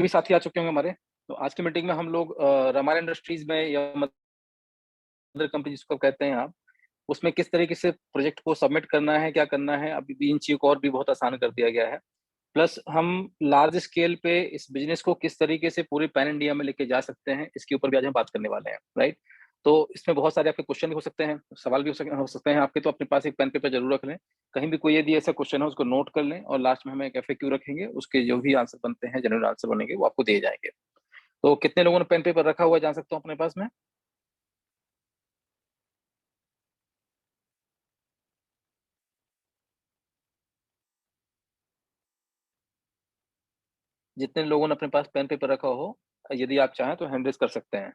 भी साथी आ चुके होंगे हमारे। तो आज की मीटिंग में हम लोग रामायण इंडस्ट्रीज़ में या मदर कंपनी जिसको कहते हैं आप, उसमें किस तरीके से प्रोजेक्ट को सबमिट करना है, क्या करना है, अभी भी इन चीज़ों को और भी बहुत आसान कर दिया गया है। प्लस हम लार्ज स्केल पे इस बिज़नेस को किस तरीके से पूरे पैन इंडिया में लेके जा सकते हैं, इसके ऊपर भी आज हम बात करने वाले हैं, राइट? तो इसमें बहुत सारे आपके क्वेश्चन भी हो सकते हैं, सवाल भी हो सकते हैं आपके, तो अपने पास एक पेन पेपर ज़रूर रख लें। कहीं भी कोई यदि ऐसा क्वेश्चन है उसको नोट कर लें और लास्ट में हम एक एफएक्यू रखेंगे, उसके जो भी आंसर बनते हैं, जेन्युइन आंसर बनेंगे, वो आपको दिए जाएँगे। तो कितने लोगों ने पेन पेपर रखा हुआ है जान सकता हूँ अपने पास में? जितने लोगों ने अपने पास पेन पेपर रखा हो, यदि आप चाहें तो हैंड रेज़ कर सकते हैं।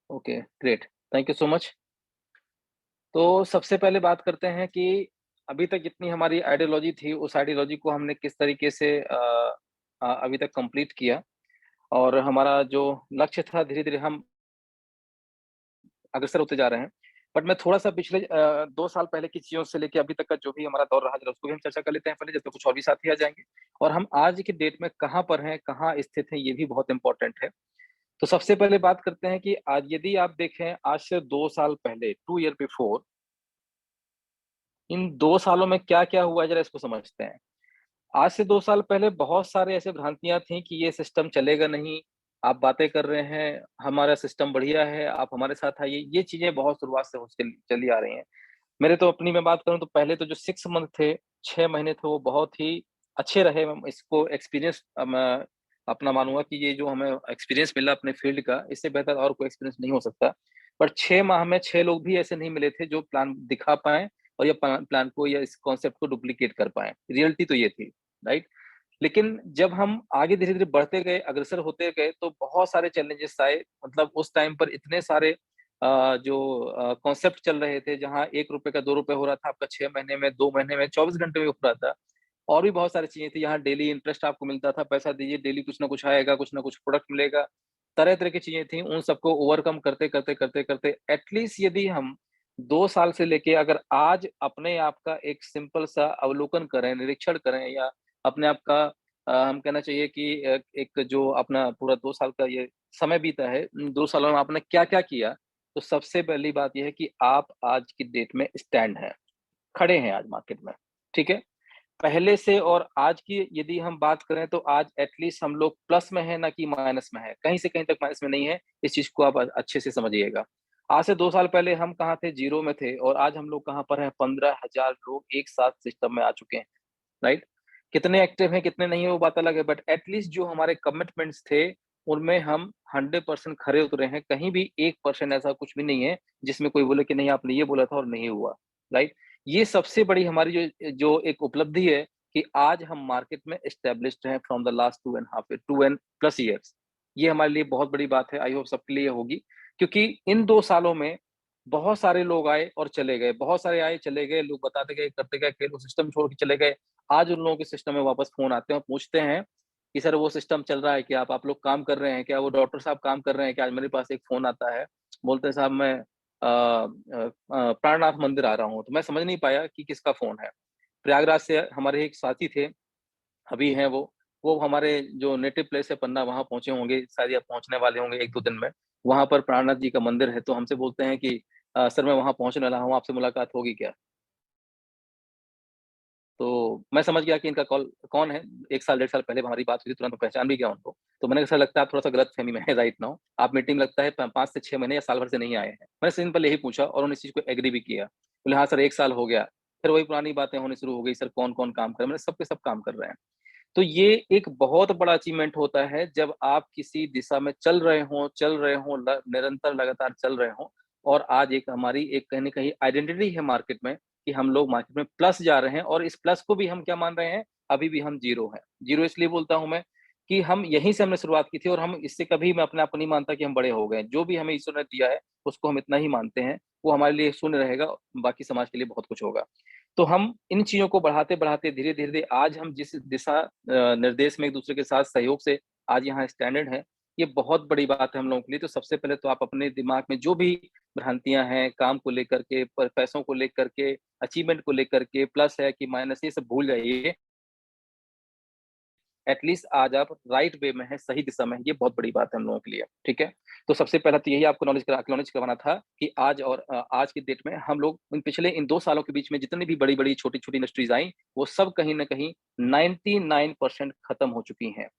Okay, great, thank you so much. तो सबसे पहले बात करते हैं कि अभी तक जितनी हमारी आइडियोलॉजी थी, उस आइडियोलॉजी को हमने किस तरीके से अभी तक कंप्लीट किया और हमारा जो लक्ष्य था धीरे-धीरे हम अग्रसर होते जा रहे हैं। बट मैं थोड़ा-सा पिछले 2 साल पहले की चीज़ों से लेके अभी तक का जो भी हमारा दौर रहा, ज़रा उसको भी हम चर्चा कर लेते हैं पहले, जब तक कुछ और भी साथी आ जाएँगे। और हम आज की डेट में कहाँ पर हैं, कहाँ स्थित हैं, ये भी बहुत इम्पोर्टेंट है। तो सबसे पहले बात करते हैं कि आज यदि आप देखें आज से 2 साल पहले, 2 ईयर बिफोर, इन 2 सालों में क्या-क्या हुआ है ज़रा इसको समझते हैं। आज से 2 साल पहले बहुत सारे ऐसे भ्रांतियाँ थी कि ये सिस्टम चलेगा नहीं, आप बातें कर रहे हैं, हमारा सिस्टम बढ़िया है, आप हमारे साथ आइए, ये चीज़ें बहुत शुरुआत से हो चली आ रही हैं। मेरे तो अपनी मैं बात करूँ तो पहले तो जो 6 मंथ थे, 6 महीने थे, वो बहुत ही अच्छे रहे। मैं इसको एक्सपीरियंस मैं अपना मानूँगा कि ये जो हमें एक्सपीरियंस मिला अपने फ़ील्ड का, इससे बेहतर और कोई एक्सपीरियंस नहीं हो सकता। पर 6 माह में 6 लोग भी ऐसे नहीं मिले थे जो प्लान दिखा पाएँ और या प्लान को या इस कॉन्सेप्ट को डुप्लीकेट कर पाएँ। रियलिटी तो ये थी, राइट? लेकिन जब हम आगे धीरे-धीरे बढ़ते गए, अग्रसर होते गए, तो बहुत सारे चैलेंजेस आए। मतलब उस टाइम पर इतने सारे जो कॉन्सेप्ट चल रहे थे, जहाँ ₹1 का ₹2 हो रहा था, आपका 6 महीने में, 2 महीने में, 24 घंटे में हो रहा था। और भी बहुत सारी चीज़ें थी, यहाँ डेली इंटरेस्ट आपको मिलता था, पैसा दीजिए, डेली कुछ ना कुछ आएगा, कुछ ना कुछ प्रोडक्ट मिलेगा। तरह-तरह की चीज़ें थी, उन सबको ओवरकम करते एटलीस्ट यदि हम 2 साल से लेके अगर आज अपने आप का एक सिंपल सा अवलोकन करें, निरीक्षण करें या अपने आप का हम कहना चाहिए कि एक जो अपना पूरा 2 साल का ये समय बीता है, इन 2 सालों में आपने क्या-क्या किया? तो सबसे पहली बात ये है कि आप आज की डेट में स्टैंड हैं, खड़े हैं आज मार्केट में, ठीक है? पहले से और आज की यदि हम बात करें तो आज एटलीस्ट हम लोग प्लस में हैं, ना कि माइनस में हैं। कहीं से कहीं तक माइनस में नहीं है, इस चीज़ को आप अच्छे से समझिएगा। आज से 2 साल पहले हम कहाँ थे? ज़ीरो में थे और आज हम लोग कहाँ पर हैं? 15,000 लोग एक साथ सिस्टम में आ चुके हैं, राइट? कितने एक्टिव हैं, कितने नहीं है वो बात अलग है, बट एट लीस्ट जो हमारे कमिटमेंट्स थे, उनमें हम 100% खरे उतरे हैं। कहीं भी 1% ऐसा कुछ भी नहीं है, जिसमें कोई बोले कि नहीं आपने ये बोला था और नहीं हुआ, राइट? ये सबसे बड़ी हमारी जो जो एक उपलब्धि है कि आज हम मार्केट में एस्टेब्लिश्ड हैं from the last 2 and plus years. ये हमारे लिए बहुत बड़ी बात है, आई होप सबके लिए होगी, क्योंकि इन 2 सालों में बहुत सारे लोग आए और चले गए, बहुत सारे आए, चले गए, लोग बताते गए, करते गए, फिर वो सिस्टम छोड़ के चले गए। आज उन लोगों के सिस्टम में वापस फ़ोन आते हैं और पूछते हैं कि सर वो सिस्टम चल रहा है क्या? आप लोग काम कर रहे हैं क्या? वो डॉक्टर साहब काम कर रहे हैं क्या? आज मेरे पास एक फ़ोन आता है, बोलते हैं साहब मैं प्राणनाथ मंदिर आ रहा हूँ, तो मैं समझ नहीं पाया कि किसका फ़ोन है। प्रयागराज से हमारे एक साथी थे, अभी हैं वो हमारे जो नेटिव प्लेस है पन्ना वहाँ पहुँचे होंगे, शायद या पहुँचने वाले होंगे 1-2 दिन में। वहाँ पर प्राणनाथ जी का मंदिर है, तो हमसे बोलते हैं कि सर मैं वहाँ पहुँचने वाला हूँ, आपसे मुलाकात होगी क्या? तो मैं समझ गया कि इनका कॉल कौन है, 1 साल, डेढ़ साल पहले हमारी बात हुई थी, तुरंत मैं पहचान भी गया उनको। तो मैंने कहा सर लगता है आप थोड़ा-सा गलतफ़हमी में हैं राइट नाउ। आप मीटिंग लगता है प 5 से 6 महीने या साल भर से नहीं आए हैं। मैंने सिंपल यही पूछा और उन्होंने इस चीज़ को एग्री भी किया। बोले हाँ सर 1 साल हो गया। फिर वही पुरानी बातें होनी शुरू हो गई, सर कौन-कौन काम कर रहा है? मैंने सब के सब काम कर रहे हैं। तो ये एक बहुत बड़ा अचीवमेंट होता है जब आप किसी दिशा में चल रहे हों, निरंतर लगातार चल रहे हों और आज एक हमारी एक कहीं न कहीं आइडेंटिटी है मार्केट में कि हम लोग मार्केट में प्लस जा रहे हैं और इस प्लस को भी हम क्या मान रहे हैं, अभी भी हम ज़ीरो हैं। ज़ीरो इसलिए बोलता हूँ मैं कि हम यहीं से हमने शुरुआत की थी और हम इससे कभी मैं अपने आप को नहीं मानता कि हम बड़े हो गए हैं। जो भी हमें ईश्वर ने दिया है, उसको हम इतना ही मानते हैं। वो हमारे लिए शून्य रहेगा, बाकी समाज के लिए बहुत कुछ होगा। तो हम इन चीज़ों को बढ़ाते-बढ़ाते धीरे-धीरे आज हम जिस दिशा निर्देश में एक-दूसरे के साथ सहयोग से आज यहाँ स्टैंडर्ड हैं, ये बहुत बड़ी बात है हम लोगों के लिए। तो सबसे पहले तो आप अपने दिमाग में जो भी भ्रांतियाँ हैं, काम को लेकर के, प पैसों को लेकर के, अचीवमेंट को लेकर के, प्लस है कि माइनस ये सब भूल जाइए। एटलीस्ट आज आप राइट वे में है, सही दिशा में है, ये बहुत बड़ी बात है हम लोगों के लिए, ठीक है। तो सबसे पहला तो यही आपको नॉलेज करवाना था कि आज और आज की डेट में हम लोग पिछले इन 2 सालों के बीच में जितनी भी बड़ी बड़ी छोटी छोटी इंडस्ट्रीज आई, वो सब कहीं ना कहीं 99% खत्म हो चुकी हैं।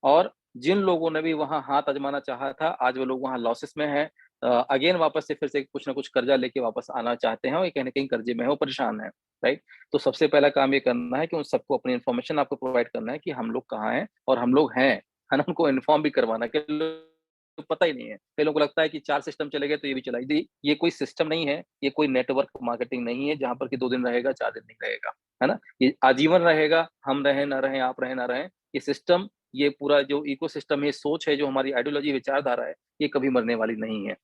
और जिन लोगों ने भी वहां हाथ आजमाना चाहा था, आज वो लोग वहां लॉसेस में हैं। अगेन वापस से फिर से कुछ ना कुछ कर्जा लेके वापस आना चाहते हैं, और ये कहीं ना कहीं कर्जे में है, वो परेशान है, राइट। तो सबसे पहला काम ये करना है कि उन सबको अपनी इन्फॉर्मेशन आपको प्रोवाइड करना है कि हम लोग कहाँ हैं और हम लोग हैं, है ना। उनको इन्फॉर्म भी करवाना कि तो पता ही नहीं है। कई लोगों को लगता है कि 4 सिस्टम चले गए तो ये भी चला। जी, ये कोई सिस्टम नहीं है, ये कोई नेटवर्क मार्केटिंग नहीं है जहाँ पर कि 2 दिन रहेगा, 4 दिन नहीं रहेगा, है ना? ये आजीवन रहेगा, हम रहें ना रहें, आप रहें ना रहें। ये सिस्टम, ये पूरा जो इकोसिस्टम है, सोच है, जो हमारी आइडियोलॉजी विचारधारा है, ये कभी मरने वाली नहीं है।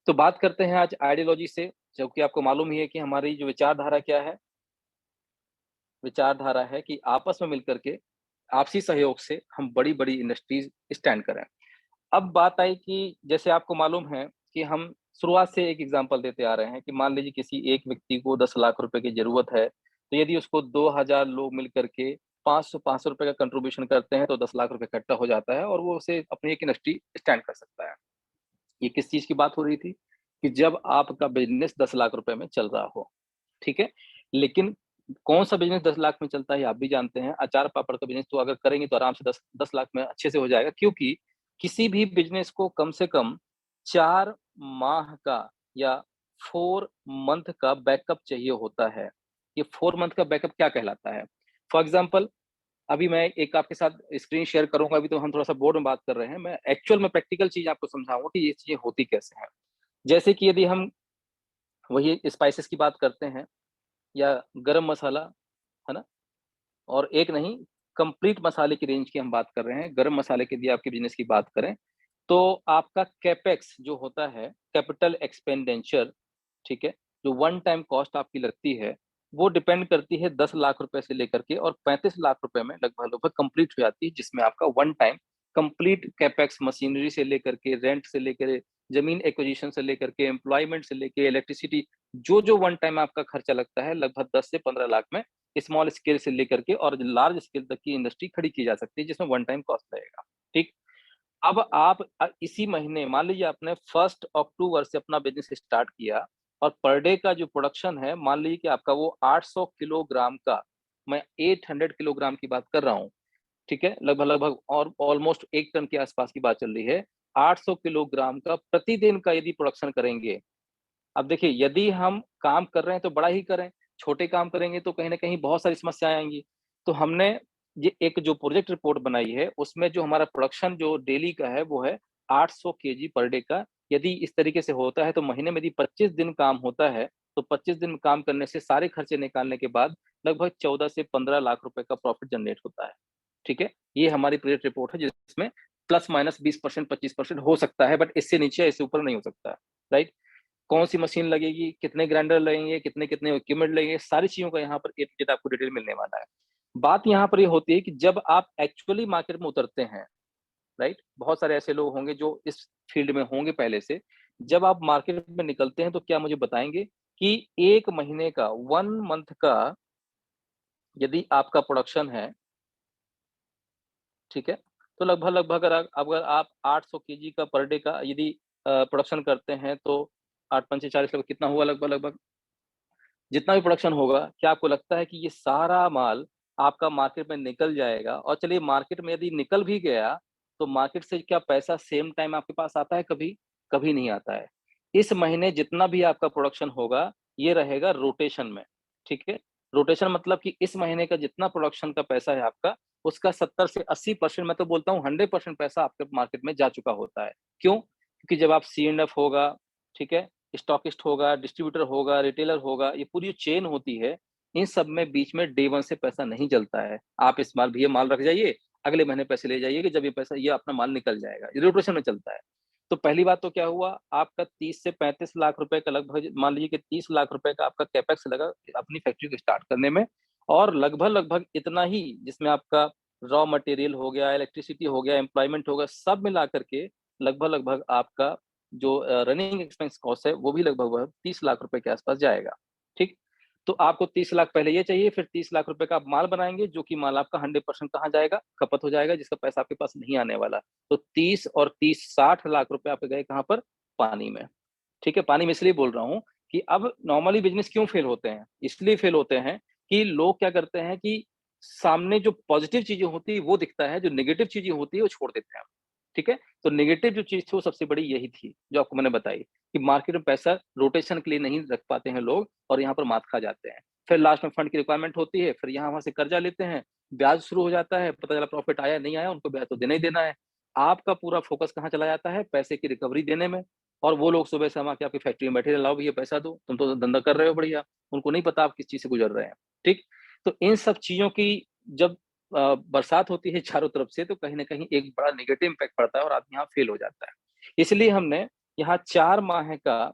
तो बात करते हैं आज आइडियोलॉजी से, जबकि आपको मालूम ही है कि हमारी जो विचारधारा क्या है? विचारधारा है कि आपस में मिलकर के, आपसी सहयोग से हम बड़ी-बड़ी इंडस्ट्रीज़ स्टैंड करें। अब बात आई कि जैसे आपको मालूम है कि हम शुरुआत से एक एग्जांपल देते आ रहे हैं कि मान लीजिए किसी एक व्यक्ति को 10 लाख रुपए की ज़रूरत है, तो यदि उसको 2000 लोग मिल कर के 500-500 रुपए का कंट्रीब्यूशन करते हैं, तो 10 लाख रुपए इकट्ठा हो जाता है और वो उसे अपनी एक इंडस्ट्री स्टैंड कर सकता है। ये किस चीज़ की बात हो रही थी? कि जब आपका बिज़नेस 10 लाख रुपए में चल रहा हो, ठीक है? लेकिन कौन-सा बिज़नेस 10 लाख में चलता है, आप भी जानते हैं। अचार-पापड़ का बिज़नेस तो अगर करेंगे तो आराम से 10 लाख में अच्छे से हो जाएगा, क्योंकि किसी भी बिज़नेस को कम से कम 4 माह का या 4 मंथ का बैकअप चाहिए होता है। ये 4 मंथ का बैकअप क्या कहलाता है? फॉर एग्ज़ाम्पल, अभी मैं एक आपके साथ स्क्रीन शेयर करूँगा, अभी तो हम थोड़ा-सा बोर्ड में बात कर रहे हैं। मैं एक्चुअल में प्रैक्टिकल चीज़ आपको समझाऊँगा कि ये चीज़ें होती कैसे हैं। जैसे कि यदि हम वही स्पाइसेस की बात करते हैं या गरम मसाला, है ना? और एक नहीं, कंप्लीट मसाले की रेंज की हम बात कर रहे हैं। गरम मसाले के भी आपके बिज़नेस की बात करें, तो आपका कैपेक्स जो होता है, कैपिटल एक्सपेंडिचर, ठीक है? जो वन टाइम कॉस्ट आपकी लगती है, वो डिपेंड करती है 10 लाख रुपए से लेकर के और 35 लाख रुपए में लगभग-लगभग कंप्लीट हो जाती है, जिसमें आपका one time complete capex machinery से लेकर के, रेंट से लेकर, ज़मीन एक्विजिशन से लेकर के, एम्प्लॉयमेंट से लेके, इलेक्ट्रिसिटी, जो-जो वन टाइम आपका खर्चा लगता है, लगभग 10 से 15 लाख में स्मॉल स्केल से लेकर के और लार्ज स्केल तक की इंडस्ट्री खड़ी की जा सकती है, जिसमें वन टाइम कॉस्ट लगेगा, ठीक? अब आप इसी महीने मान लीजिए आपने 1 अक्टूबर से अपना बिज़नेस स्टार्ट किया और पर डे का जो प्रोडक्शन है, मान लीजिए कि आपका वो 800 किलोग्राम का, मैं 800 किलोग्राम की बात कर रहा हूँ, ठीक है? लगभग-लगभग और ऑलमोस्ट 1 टन के आसपास की बात चल रही है। 800 किलोग्राम का प्रतिदिन का यदि प्रोडक्शन करेंगे, अब देखिए, यदि हम काम कर रहे हैं तो बड़ा ही करें, छोटे काम करेंगे तो कहीं न कहीं बहुत सारी समस्याएँ आएँगी। तो हमने ये एक जो प्रोजेक्ट रिपोर्ट बनाई है, उसमें जो हमारा प्रोडक्शन जो डेली का है, वो है 800 केजी पर डे का। यदि इस तरीके से होता है, तो महीने में यदि 25 दिन काम होता है, तो 25 दिन काम करने से सारे खर्चे निकालने के बाद लगभग 14 से 15 लाख रुपए का प्रॉफिट जनरेट होता है। ठीक है? ये हमारी प्रोजेक्ट रिपोर्ट है, जिसमें प्लस माइनस 20% 25% हो सकता है, बट इससे नीचे या इससे ऊपर नहीं हो सकता है, राइट? कौन-सी मशीन लगेगी, कितने ग्राइंडर लगेंगे, कितने-कितने इक्विपमेंट लगेंगे, सारी चीज़ों का यहाँ पर ए टू जेड आपको डिटेल मिलने वाला है। बात यहाँ पर ये होती है कि जब आप एक्चुअली मार्केट में उतरते हैं, राइट? बहुत सारे ऐसे लोग होंगे जो इस फील्ड में होंगे पहले से। जब आप मार्केट में निकलते हैं तो क्या मुझे बताएँगे कि 1 महीने का, 1 मंथ का यदि आपका प्रोडक्शन है, ठीक है? तो लगभग-लगभग अगर आप 800 केजी का पर डे का यदि प्रोडक्शन करते हैं, तो 8 पंचे 40, लगभग कितना हुआ लगभग-लगभग? जितना भी प्रोडक्शन होगा, क्या आपको लगता है कि ये सारा माल आपका मार्केट में निकल जाएगा? और चलिए, मार्केट में यदि निकल भी गया, तो मार्केट से क्या पैसा सेम टाइम आपके पास आता है कभी? कभी नहीं आता है। इस महीने जितना भी आपका प्रोडक्शन होगा, ये रहेगा रोटेशन में, ठीक है? रोटेशन मतलब कि इस महीने का जितना प्रोडक्शन का पैसा है आपका, उसका 70 से 80%, मैं तो बोलता हूँ 100% पैसा आपके मार्केट में जा चुका होता है। क्यों? क्योंकि जब आप सी एंड एफ होगा, ठीक है? स्टॉकिस्ट होगा, डिस्ट्रीब्यूटर होगा, रिटेलर होगा, ये पूरी जो चेन होती है, इन सब में बीच में डे 1 से पैसा नहीं चलता है। आप इस माल भैया माल रख जाइए, अगले महीने पैसे ले जाइए कि जब ये पैसा, ये अपना माल निकल जाएगा। ये रोटेशन में चलता है। तो पहली बात तो क्या हुआ, आपका 30 से 35 लाख रुपए का, लगभग मान लीजिए कि 30 लाख रुपए का आपका कैपेक्स लगा अपनी फैक्ट्री को स्टार्ट करने में, और लगभग-लगभग इतना ही जिसमें आपका रॉ मटेरियल हो गया, इलेक्ट्रिसिटी हो गया, एम्प्लॉयमेंट हो गया, सब मिला कर के लगभग-लगभग आपका जो रनिंग एक्सपेंस कॉस्ट है, वो भी लगभग वह 30 लाख रुपए के आसपास जाएगा, ठीक? तो आपको 30 लाख पहले ये चाहिए, फिर 30 लाख रुपए का आप माल बनाएँगे, जो कि माल आपका 100% कहाँ जाएगा? खपत हो जाएगा, जिसका पैसा आपके पास नहीं आने वाला। तो 30 और 30 60 लाख रुपए आपके गए कहाँ पर? पानी में। ठीक है? पानी में इसलिए बोल रहा हूँ कि अब नॉर्मली बिज़नेस क्यों फेल होते हैं? इसलिए फेल होते हैं कि लोग क्या करते हैं कि सामने जो पॉज़िटिव चीज़ें होती हैं वो दिखता है, जो नेगेटिव चीज़ें होती है वो छोड़ देते हैं। ठीक है? तो नेगेटिव जो चीज़ थी वो सबसे बड़ी यही थी, जो आपको मैंने बताई कि मार्केट में पैसा रोटेशन के लिए नहीं रख पाते हैं लोग और यहाँ पर मात खा जाते हैं। फिर लास्ट में फंड की रिक्वायरमेंट होती है, फिर यहाँ-वहाँ से कर्जा लेते हैं, ब्याज शुरू हो जाता है, पता चला प्रॉफ़िट आया, नहीं आया, उनको ब्याज तो देना ही देना है। आपका पूरा फ़ोकस कहाँ चला जाता है? पैसे की रिकवरी देने में और वो लोग सुबह शाम आके आपकी फैक्ट्री में बैठे रहे, लाओ भैया पैसा दो, तुम तो धंधा कर रहे हो बढ़िया। उनको नहीं पता आप किस चीज़ से गुज़र रहे हैं, ठीक? तो इन सब चीज़ों की जब बरसात होती है चारों तरफ से तो कहीं न कहीं एक बड़ा नेगेटिव इम्पैक्ट पड़ता है और आदमी यहाँ फेल हो जाता है। इसलिए हमने यहाँ 4 माह का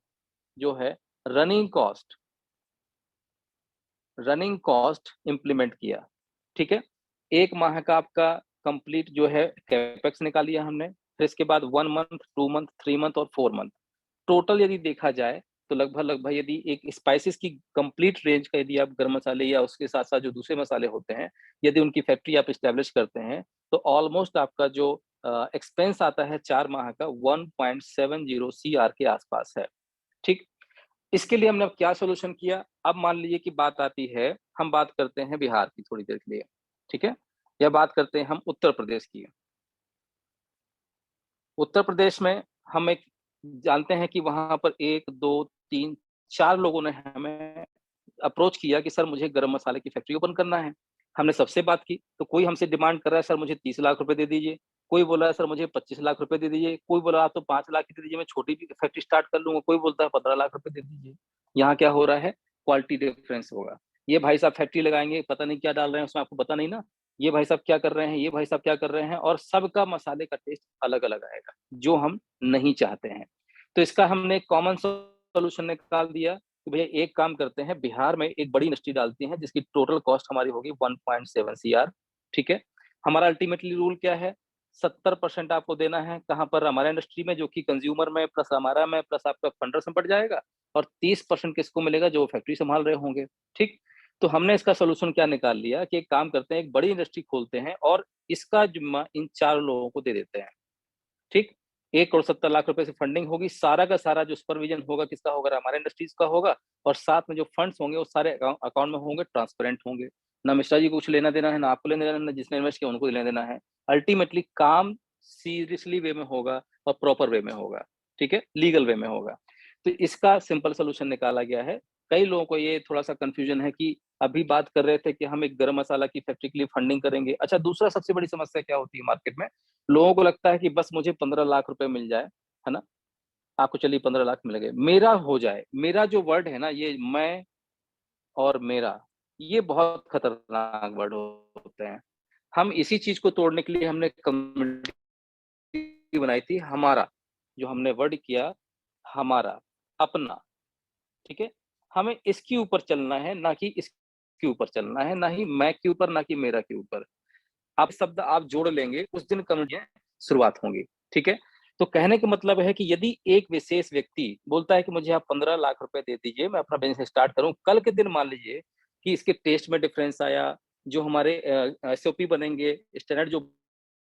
जो है running cost running cost implement किया, ठीक है? 1 माह का आपका कंप्लीट जो है कैपेक्स निकाल लिया हमने, फिर इसके बाद 1 मंथ, 2 मंथ, 3 मंथ और 4 मंथ। टोटल यदि देखा जाए तो लगभग-लगभग यदि एक स्पाइसेस की कंप्लीट रेंज का यदि आप गरम मसाले या उसके साथ-साथ जो दूसरे मसाले होते हैं, यदि उनकी फैक्ट्री आप एस्टेब्लिश करते हैं, तो ऑलमोस्ट आपका जो एक्सपेंस आता है 4 माह का 1.70 सीआर के आसपास है, ठीक? इसके लिए हमने अब क्या सॉल्यूशन किया? अब मान लीजिए कि बात आती है, हम बात करते हैं बिहार की थोड़ी देर के लिए, ठीक है? या बात करते हैं हम उत्तर प्रदेश की। उत्तर प्रदेश में हम एक जानते हैं कि वहाँ पर 1, 2, 3, 4 लोगों ने हमें अप्रोच किया कि सर मुझे गरम मसाले की फैक्ट्री ओपन करना है। हमने सबसे बात की, तो कोई हमसे डिमांड कर रहा है सर मुझे 30 लाख रुपए दे दीजिए, कोई बोला है सर मुझे 25 लाख रुपए दे दीजिए, कोई बोला आप तो 5 लाख की दे दीजिए मैं छोटी भी फैक्ट्री स्टार्ट कर लूँगा, कोई बोलता है 15 लाख रुपए दे दीजिए। यहाँ क्या हो रहा है? क्वालिटी डिफरेंस होगा। ये भाई साहब फैक्ट्री लगाएँगे, पता नहीं क्या डाल रहे हैं उसमें आपको पता नहीं ना। ये भाई साहब क्या कर रहे हैं, ये भाई साहब क्या कर रहे हैं और सबका मसाले का टेस्ट अलग-अलग आएगा, जो हम नहीं चाहते हैं। तो इसका हमने एक कॉमन सॉल्यूशन निकाल दिया कि भैया एक काम करते हैं, बिहार में एक बड़ी इंडस्ट्री डालते हैं जिसकी टोटल कॉस्ट हमारी होगी 1.7 सीआर, ठीक है? हमारा अल्टीमेटली रूल क्या है? 70% आपको देना है, कहाँ पर? हमारा इंडस्ट्री में जो कि कंज्यूमर में प्लस हमारा में प्लस आपका फंडर्स में पड़ जाएगा और 30% किसको मिलेगा? जो फैक्ट्री सँभाल रहे होंगे, ठीक? तो हमने इसका सॉल्यूशन क्या निकाल लिया कि एक काम करते हैं, एक बड़ी इंडस्ट्री खोलते हैं और इसका ज़िम्मा इन 4 लोगों को दे देते हैं, ठीक? 1 करोड़ 70 लाख रुपए से फंडिंग होगी, सारा का सारा जो सुपरविज़न होगा किसका होगा? हमारे इंडस्ट्रीज़ का होगा और साथ में जो फंड्स होंगे वो सारे अकाउंट में होंगे, ट्रांसपेरेंट होंगे। ना मिश्रा जी को कुछ लेना-देना है, ना आपको लेना-देना है, ना जिसने इन्वेस्ट किया उनको लेना-देना है। अल्टीमेटली काम सीरियसली वे में होगा और प्रॉपर वे में होगा, ठीक है? लीगल वे में होगा। तो इसका सिंपल सॉल्यूशन निकाला गया है। कई लोगों को ये थोड़ा-सा कन्फ्यूजन है कि अभी बात कर रहे थे कि हम एक गरम मसाला की फैक्ट्री के लिए फंडिंग करेंगे। अच्छा दूसरा सबसे बड़ी समस्या क्या होती है मार्केट में? लोगों को लगता है कि बस मुझे 15 लाख रुपए मिल जाए, है ना? आपको चलिए 15 लाख मिल गए, मेरा हो जाए। मेरा जो वर्ड है ना ये मैं और मेरा, ये बहुत खतरनाक वर्ड होते हैं। हम इसी चीज़ को तोड़ने के लिए हमने कम्युनिटी बनाई थी हमारा, जो हमने वर्ड किया हमारा, अपना, ठीक है? हमें इसके ऊपर चलना है, ना कि इसके ऊपर चलना है, ना ही मैं के ऊपर, ना कि मेरा के ऊपर। आप शब्द आप जोड़ लेंगे, उस दिन कम्युनिटियाँ शुरुआत होंगी, ठीक है? तो कहने का मतलब है कि यदि एक विशेष व्यक्ति बोलता है कि मुझे आप 15 लाख रुपए दे दीजिए, मैं अपना बिज़नेस स्टार्ट करूँ। कल के दिन मान लीजिए कि इसके टेस्ट में डिफरेंस आया, जो हमारे एसओपी बनेंगे, स्टैंडर्ड जो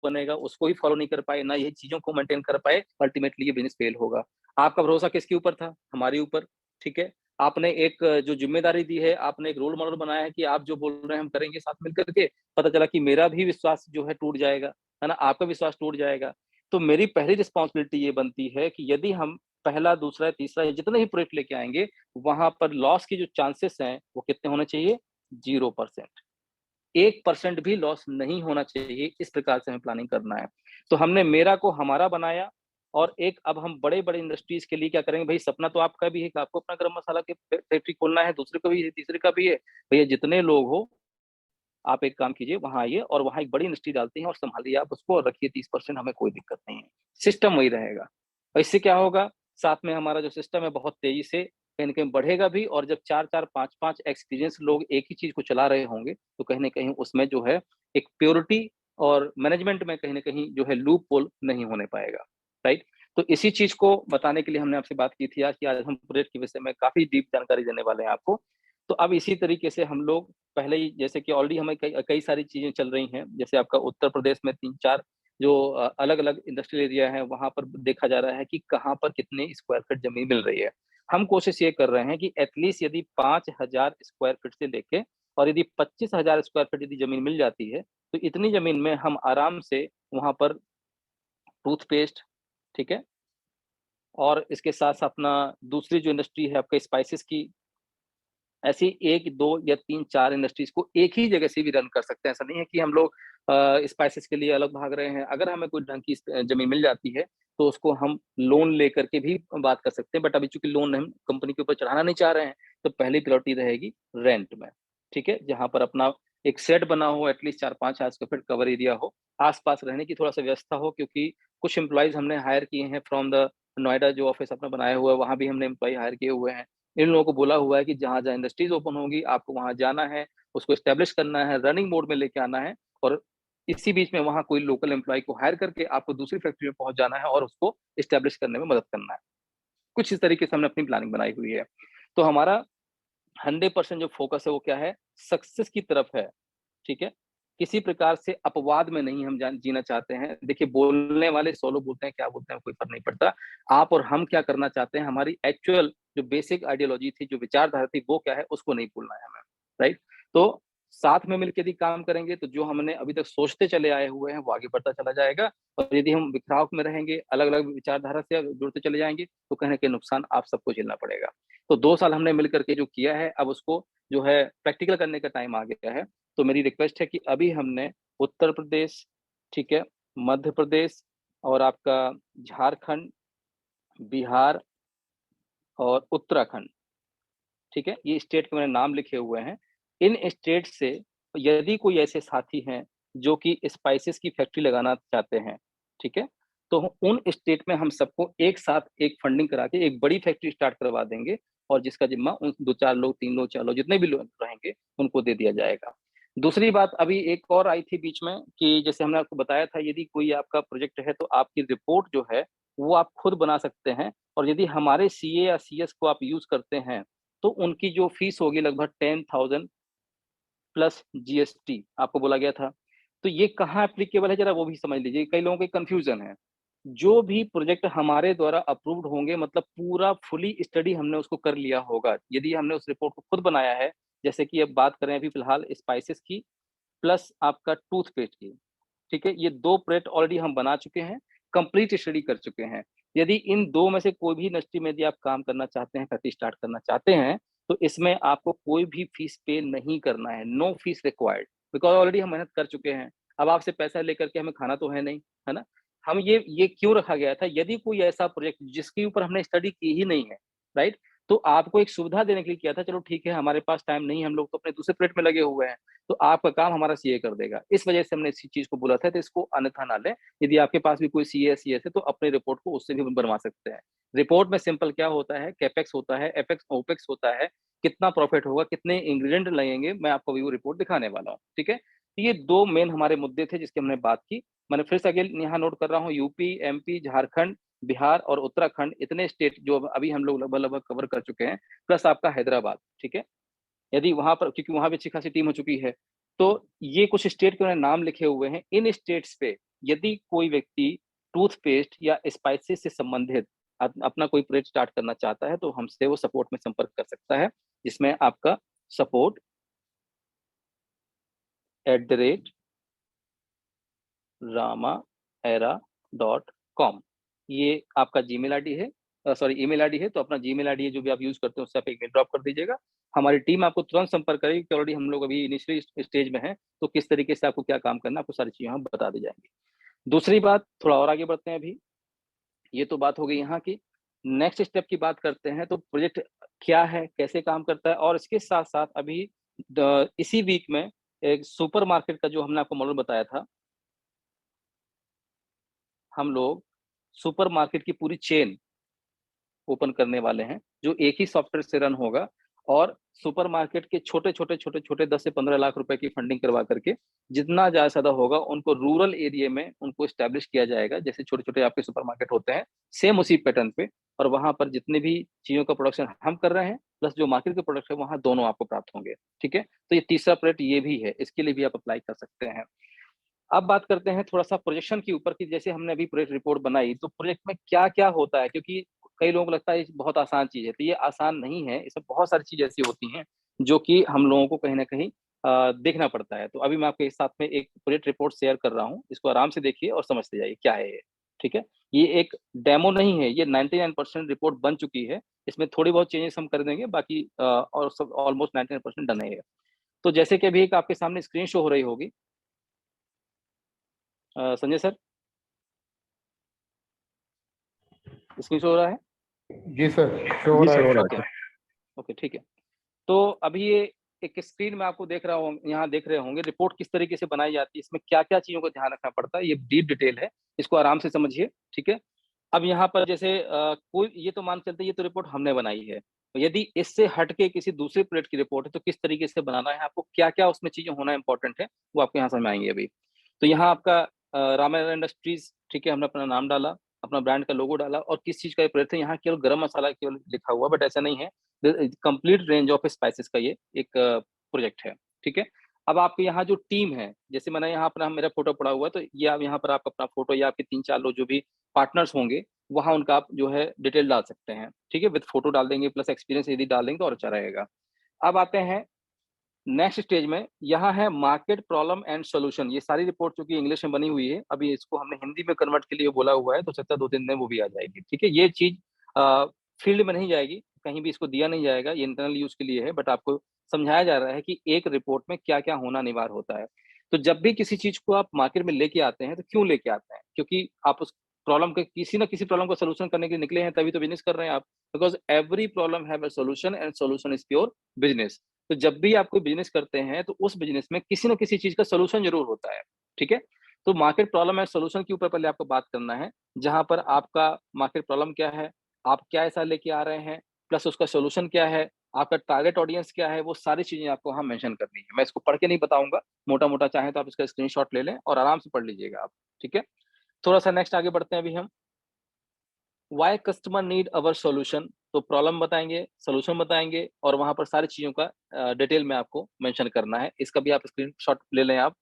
बनेगा, उसको ही फॉलो नहीं कर पाए, ना ये चीज़ों को मेंटेन कर पाए, अल्टीमेटली ये बिज़नेस फेल होगा। आपका भरोसा किसके ऊपर था? हमारे ऊपर, ठीक है? आपने एक जो ज़िम्मेदारी दी है, आपने एक रोल मॉडल बनाया है कि आप जो बोल रहे हैं हम करेंगे साथ मिल कर के, पता चला कि मेरा भी विश्वास जो है टूट जाएगा, है ना? आपका विश्वास टूट जाएगा। तो मेरी पहली रिस्पॉन्सिबिलिटी ये बनती है कि यदि हम पहला, दूसरा, तीसरा जितने भी प्रोजेक्ट लेके आएँगे, वहाँ पर लॉस के जो चांसेस हैं, वो कितने होने चाहिए? 0%। 1% भी लॉस नहीं होना चाहिए, इस प्रकार से हमें प्लानिंग करना है। तो हमने मेरा को हमारा बनाया और एक अब हम बड़े-बड़े इंडस्ट्रीज़ के लिए क्या करेंगे, भई सपना तो आपका भी है कि आपको अपना गरम मसाला की फैक्ट्री खोलना है, दूसरे का भी है, तीसरे का भी है। भैया जितने लोग हो आप एक काम कीजिए, वहाँ आइए और वहाँ एक बड़ी इंडस्ट्री डालते हैं और सँभालिए आप उसको और रखिए 30%, हमें कोई दिक्कत नहीं है। सिस्टम वही रहेगा और इससे क्या होगा, साथ में हमारा जो सिस्टम है बहुत तेज़ी से कहीं न कहीं बढ़ेगा भी और जब 4-4 5-5 एक्सपीरियंस लोग एक ही चीज़ को चला रहे होंगे, तो कहीं न कहीं उसमें जो है एक प्योरिटी और मैनेजमेंट में कहीं न कहीं जो है लूप होल नहीं होने पाएगा, राइट? तो इसी चीज़ को बताने के लिए हमने आपसे बात की थी आज कि आज हम प्रोजेक्ट के विषय में काफ़ी डीप जानकारी देने वाले हैं आपको। तो अब इसी तरीके से हम लोग पहले ही, जैसे कि ऑलरेडी हमें कई कई सारी चीज़ें चल रही हैं, जैसे आपका उत्तर प्रदेश में 3-4 जो अलग-अलग इंडस्ट्रियल एरिया है, वहाँ पर देखा जा रहा है कि कहाँ पर कितने स्क्वायर फीट ज़मीन मिल रही है। हम कोशिश ये कर रहे हैं कि एटलीस्ट यदि 5000 स्क्वायर फीट से लेके और यदि 25,000 स्क्वायर फीट यदि ज़मीन मिल जाती है, तो इतनी ज़मीन में हम आराम से वहाँ पर टूथपेस्ट, ठीक है? और इसके साथ-साथ अपना दूसरी जो इंडस्ट्री है आपका स्पाइसेस की, ऐसी 1, 2 या 3, 4 इंडस्ट्रीज़ को एक ही जगह से भी रन कर सकते हैं। ऐसा नहीं है कि हम लोग स्पाइसेस के लिए अलग भाग रहे हैं। अगर हमें कोई ढंग की ज़मीन मिल जाती है, तो उसको हम लोन लेकर के भी बात कर सकते हैं। बट अभी चूँकि लोन हम कंपनी के ऊपर चढ़ाना नहीं चाह रहे हैं, तो पहली प्रायोरिटी रहेगी रेंट में, ठीक है? जहाँ पर अपना एक शेड बना हो, एटलीस्ट 4-5 हज़ार स्क्वायर फीट कवर एरिया हो, आस-पास रहने की थोड़ा-सा व्यवस्था हो, क्योंकि कुछ एम्प्लॉइज़ हमने हायर किए हैं फ्रॉम द नोएडा, जो ऑफ़िस अपना बनाया हुआ है, वहाँ भी हमने एम्प्लॉयी हायर किए हुए हैं। इन लोगों को बोला हुआ है कि जहाँ-जहाँ इंडस्ट्रीज़ ओपन होंगी, आपको वहाँ जाना है, उसको एस्टेब्लिश करना है, रनिंग मोड में लेके आना है, और इसी बीच में वहाँ कोई लोकल एम्प्लॉयी को हायर करके आपको दूसरी फैक्ट्री में पहुँच जाना है और उसको एस्टेब्लिश करने में मदद करना है। कुछ इस तरीके से हमने अपनी प्लानिंग बनाई हुई है। तो हमारा 100% जो फ़ोकस है वो क्या है? सक्सेस की तरफ है, ठीक है? किसी प्रकार से अपवाद में नहीं हम जीना चाहते हैं। देखिए, बोलने वाले 100 लोग बोलते हैं, क्या बोलते हैं, कोई फ़र्क नहीं पड़ता। आप और हम क्या करना चाहते हैं, हमारी एक्चुअल जो बेसिक आइडियोलॉजी थी, जो विचारधारा थी, वो क्या है, उसको नहीं भूलना है हमें, राइट? तो साथ में मिलके यदि काम करेंगे, तो जो हमने अभी तक सोचते चले आए हुए हैं, वो आगे बढ़ता चला जाएगा, और यदि हम बिखराव में रहेंगे, अलग-अलग विचारधारा से जुड़ते चले जाएँगे, तो कहीं न कहीं नुकसान आप सबको झेलना पड़ेगा। तो 2 साल हमने मिल कर के जो किया है, अब उसको जो है प्रैक्टिकल करने का टाइम आ गया है। तो मेरी रिक्वेस्ट है कि अभी हमने उत्तर प्रदेश, ठीक है, मध्य प्रदेश और आपका झारखंड, बिहार और उत्तराखंड, ठीक है? ये स्टेट के मैंने नाम लिखे हुए हैं। इन स्टेट से यदि कोई ऐसे साथी हैं, जो कि स्पाइसेस की फैक्ट्री लगाना चाहते हैं, ठीक है? तो उन स्टेट में हम सबको एक साथ एक फंडिंग करा के एक बड़ी फैक्ट्री स्टार्ट करवा देंगे, और जिसका ज़िम्मा उन 2-4 लोग, 3 लोग, 4 लोग, जितने भी लोग रहेंगे, उनको दे दिया जाएगा। दूसरी बात अभी एक और आई थी बीच में, कि जैसे हमने आपको बताया था, यदि कोई आपका प्रोजेक्ट है, तो आपकी रिपोर्ट जो है, वो आप खुद बना सकते हैं, और यदि हमारे सीए या सीएस को आप यूज़ करते हैं, तो उनकी जो फीस होगी लगभग 10,000 प्लस जीएसटी आपको बोला गया था। तो ये कहाँ एप्लीकेबल है, ज़रा वो भी समझ लीजिए, कई लोगों को कन्फ्यूज़न है। जो भी प्रोजेक्ट हमारे द्वारा अप्रूव्ड होंगे, मतलब पूरा फुली स्टडी हमने उसको कर लिया होगा। यदि हमने उस रिपोर्ट को खुद बनाया है, जैसे कि अब बात करें अभी फ़िलहाल स्पाइसेस की, प्लस आपका टूथपेस्ट की, ठीक है? ये 2 प्रोडक्ट ऑलरेडी हम बना चुके हैं, कंप्लीट स्टडी कर चुके हैं। यदि इन 2 में से कोई भी इंडस्ट्री में यदि आप काम करना चाहते हैं, फैक्ट्री स्टार्ट करना चाहते हैं, तो इसमें आपको कोई भी फीस पे नहीं करना है, no fees required, because already हम मेहनत कर चुके हैं। अब आपसे पैसा लेकर के हमें खाना तो है नहीं, है ना? हम ये क्यों रखा गया था, यदि कोई ऐसा प्रोजेक्ट जिसके ऊपर हमने स्टडी की ही नहीं है, राइट? तो आपको एक सुविधा देने के लिए किया था, चलो ठीक है, हमारे पास टाइम नहीं है, हम लोग तो अपने दूसरे प्रोजेक्ट में लगे हुए हैं। तो आपका काम हमारा सीए कर देगा। इस वजह से हमने इस चीज़ को बोला था, तो इसको अन्यथा ना लें। यदि आपके पास भी कोई सीए या सीएस है, तो अपनी रिपोर्ट को उससे भी बनवा सकते हैं। रिपोर्ट में सिंपल क्या होता है, कैपेक्स होता है, एपेक्स ओपेक्स होता है, कितना प्रॉफिट होगा, कितने इंग्रीडिएंट लगेंगे, मैं आपको अभी वो रिपोर्ट दिखाने वाला हूँ, ठीक है? तो ये 2 मेन हमारे मुद्दे थे जिसकी हमने बात की। मैंने फिर से अगेन यहाँ नोट कर रहा हूँ, यूपी, एमपी, झारखंड, बिहार और उत्तराखंड, इतने स्टेट जो अभी हम लोग लगभग-लगभग कवर कर चुके हैं, प्लस आपका हैदराबाद, ठीक है? यदि वहाँ पर, क्योंकि वहाँ भी अच्छी खासी टीम हो चुकी है, तो ये कुछ स्टेट के उन्होंने नाम लिखे हुए हैं। इन स्टेट्स पे यदि कोई व्यक्ति टूथपेस्ट या स्पाइसेस से संबंधित अपना कोई प्रोजेक्ट स्टार्ट करना चाहता है, तो हमसे वो सपोर्ट में संपर्क कर सकता है, जिसमें आपका सपोर्ट @ramaera.com, ये आपका जीमेल आईडी है, सॉरी ईमेल आईडी है, तो अपना जीमेल आईडी है जो भी आप यूज़ करते हैं, उससे आप एक मेल ड्रॉप कर दीजिएगा। हमारी टीम आपको तुरंत संपर्क करेगी कि ऑलरेडी हम लोग अभी इनिशियली स्टेज में हैं, तो किस तरीके से आपको क्या काम करना है, आपको सारी चीज़ें हम बता दी जाएँगी। दूसरी बात, थोड़ा और आगे बढ़ते हैं अभी, ये तो बात हो गई यहाँ की। नेक्स्ट स्टेप की बात करते हैं, तो प्रोजेक्ट क्या है, कैसे काम करता है, और इसके साथ-साथ अभी इसी वीक में एक सुपरमार्केट का जो हमने आपको मॉडल बताया था, हम लोग सुपरमार्केट की पूरी चेन ओपन करने वाले हैं, जो एक ही सॉफ्टवेयर से रन होगा, और सुपरमार्केट के छोटे-छोटे 10 से 15 लाख रुपए की फंडिंग करवा करके जितना ज़्यादा होगा उनको रूरल एरिया में उनको एस्टैब्लिश किया जाएगा। जैसे छोटे-छोटे आपके सुपरमार्केट होते हैं, सेम उसी पैटर्न पे, और वहाँ पर जितने भी चीज़ों का प्रोडक्शन हम कर रहे हैं, प्लस जो मार्केट के प्रोडक्ट है, वहाँ दोनों आपको प्राप्त होंगे। ठीक है? तो ये तीसरा प्रोजेक्ट ये भी है, इसके लिए भी आप अप्लाई कर सकते हैं। अब बात करते हैं थोड़ा-सा प्रोजेक्शन के ऊपर कि जैसे हमने अभी प्रोजेक्ट रिपोर्ट बनाई, तो प्रोजेक्ट में क्या-क्या होता है? क्योंकि कई लोगों को लगता है ये बहुत आसान चीज़ है, तो ये आसान नहीं है, इसमें बहुत सारी चीज़ें ऐसी होती हैं, जो कि हम लोगों को कहीं न कहीं देखना पड़ता है। तो अभी मैं आपके साथ में एक प्रोजेक्ट रिपोर्ट शेयर कर रहा हूँ, इसको आराम से देखिए और समझते जाइए क्या है ये, ठीक है? ये एक डेमो नहीं है, ये 99% रिपोर्ट बन चुकी है, इसमें थोड़ी बहुत चेंजेस हम कर देंगे, बाकी और सब ऑलमोस्ट 99% डन है ये। तो जैसे कि अभी एक आपके सामने स्क्रीन शो हो रही होगी, संजय सर, स्क्रीन शो हो रहा है? जी सर, शो हो रहा है। ओके, ओके, ठीक है। तो अभी ये एक स्क्रीन में आपको देख रहा हूँ, यहाँ देख रहे होंगे रिपोर्ट किस तरीके से बनाई जाती है, इसमें क्या-क्या चीज़ों का ध्यान रखना पड़ता है, ये डीप डिटेल है, इसको आराम से समझिए, ठीक है? अब यहाँ पर जैसे कोई ये तो मान के चलते हैं ये तो रिपोर्ट हमने बनाई है, तो यदि इससे हट के किसी दूसरे प्रोजेक्ट की रिपोर्ट है, तो किस तरीके से बनाना है, आपको क्या-क्या उसमें चीज़ें होना इम्पोर्टेंट है, वो आपको यहाँ समझ में आएँगी अभी। तो यहाँ आपका रामायण इंडस्ट्रीज़, ठीक है, हमने अपना नाम डाला, अपना ब्रांड का लोगो डाला और किस चीज़ का ये प्रोजेक्ट है, यहाँ केवल गरम मसाला केवल लिखा हुआ है, बट ऐसा नहीं है, कंप्लीट रेंज ऑफ स्पाइसेस का ये एक प्रोजेक्ट है, ठीक है? अब आपके यहाँ जो टीम है, जैसे मैंने यहाँ अपना मेरा फ़ोटो पड़ा हुआ है, तो ये आप यहाँ पर आप अपना फ़ोटो या आपके 3-4 लोग जो भी पार्टनर्स होंगे, वहाँ उनका आप जो है डिटेल डाल सकते हैं, ठीक है? विद फ़ोटो डाल देंगे प्लस एक्सपीरियंस यदि डाल देंगे तो और अच्छा रहेगा। अब आते हैं नेक्स्ट स्टेज में, यहाँ है मार्केट प्रॉब्लम एंड सॉल्यूशन। ये सारी रिपोर्ट चूँकि इंग्लिश में बनी हुई है, अभी इसको हमने हिंदी में कन्वर्ट के लिए बोला हुआ है, तो हो सकता है 2-3 दिन में वो भी आ जाएगी, ठीक है? ये चीज़ फील्ड में नहीं जाएगी, कहीं भी इसको दिया नहीं जाएगा, ये इंटरनल यूज़ के लिए है, बट आपको समझाया जा रहा है कि एक रिपोर्ट में क्या-क्या होना अनिवार्य होता है। तो जब भी किसी चीज़ को आप मार्केट में लेके आते हैं, तो क्यों लेके आते हैं? क्योंकि आप उस प्रॉब्लम के किसी न किसी प्रॉब्लम का सॉल्यूशन करने के लिए निकले हैं, तभी तो बिज़नेस कर रहे हैं आप। Because every problem have a solution and solution is pure business. तो जब भी आप कोई बिज़नेस करते हैं, तो उस बिज़नेस में किसी न किसी चीज़ का सॉल्यूशन ज़रूर होता है, ठीक है? तो मार्केट प्रॉब्लम एंड सॉल्यूशन के ऊपर पहले आपको बात करना है, जहाँ पर आपका मार्केट प्रॉब्लम क्या है, आप क्या ऐसा लेके आ रहे हैं, प्लस उसका सॉल्यूशन क्या है, आपका टारगेट ऑडियंस क्या है, वो सारी चीज़ें आपको वहाँ मेंशन करनी है। मैं इसको पढ़ के नहीं बताऊँगा, मोटा-मोटा चाहें तो आप इसका स्क्रीनशॉट ले लें और आराम से पढ़ लीजिएगा आप, ठीक है? थोड़ा-सा नेक्स्ट आगे बढ़ते हैं अभी हम। Why customer need our solution, तो प्रॉब्लम बताएँगे, सॉल्यूशन बताएँगे और वहाँ पर सारी चीज़ों का डिटेल में आपको मेंशन करना है। इसका भी आप स्क्रीनशॉट ले लें आप,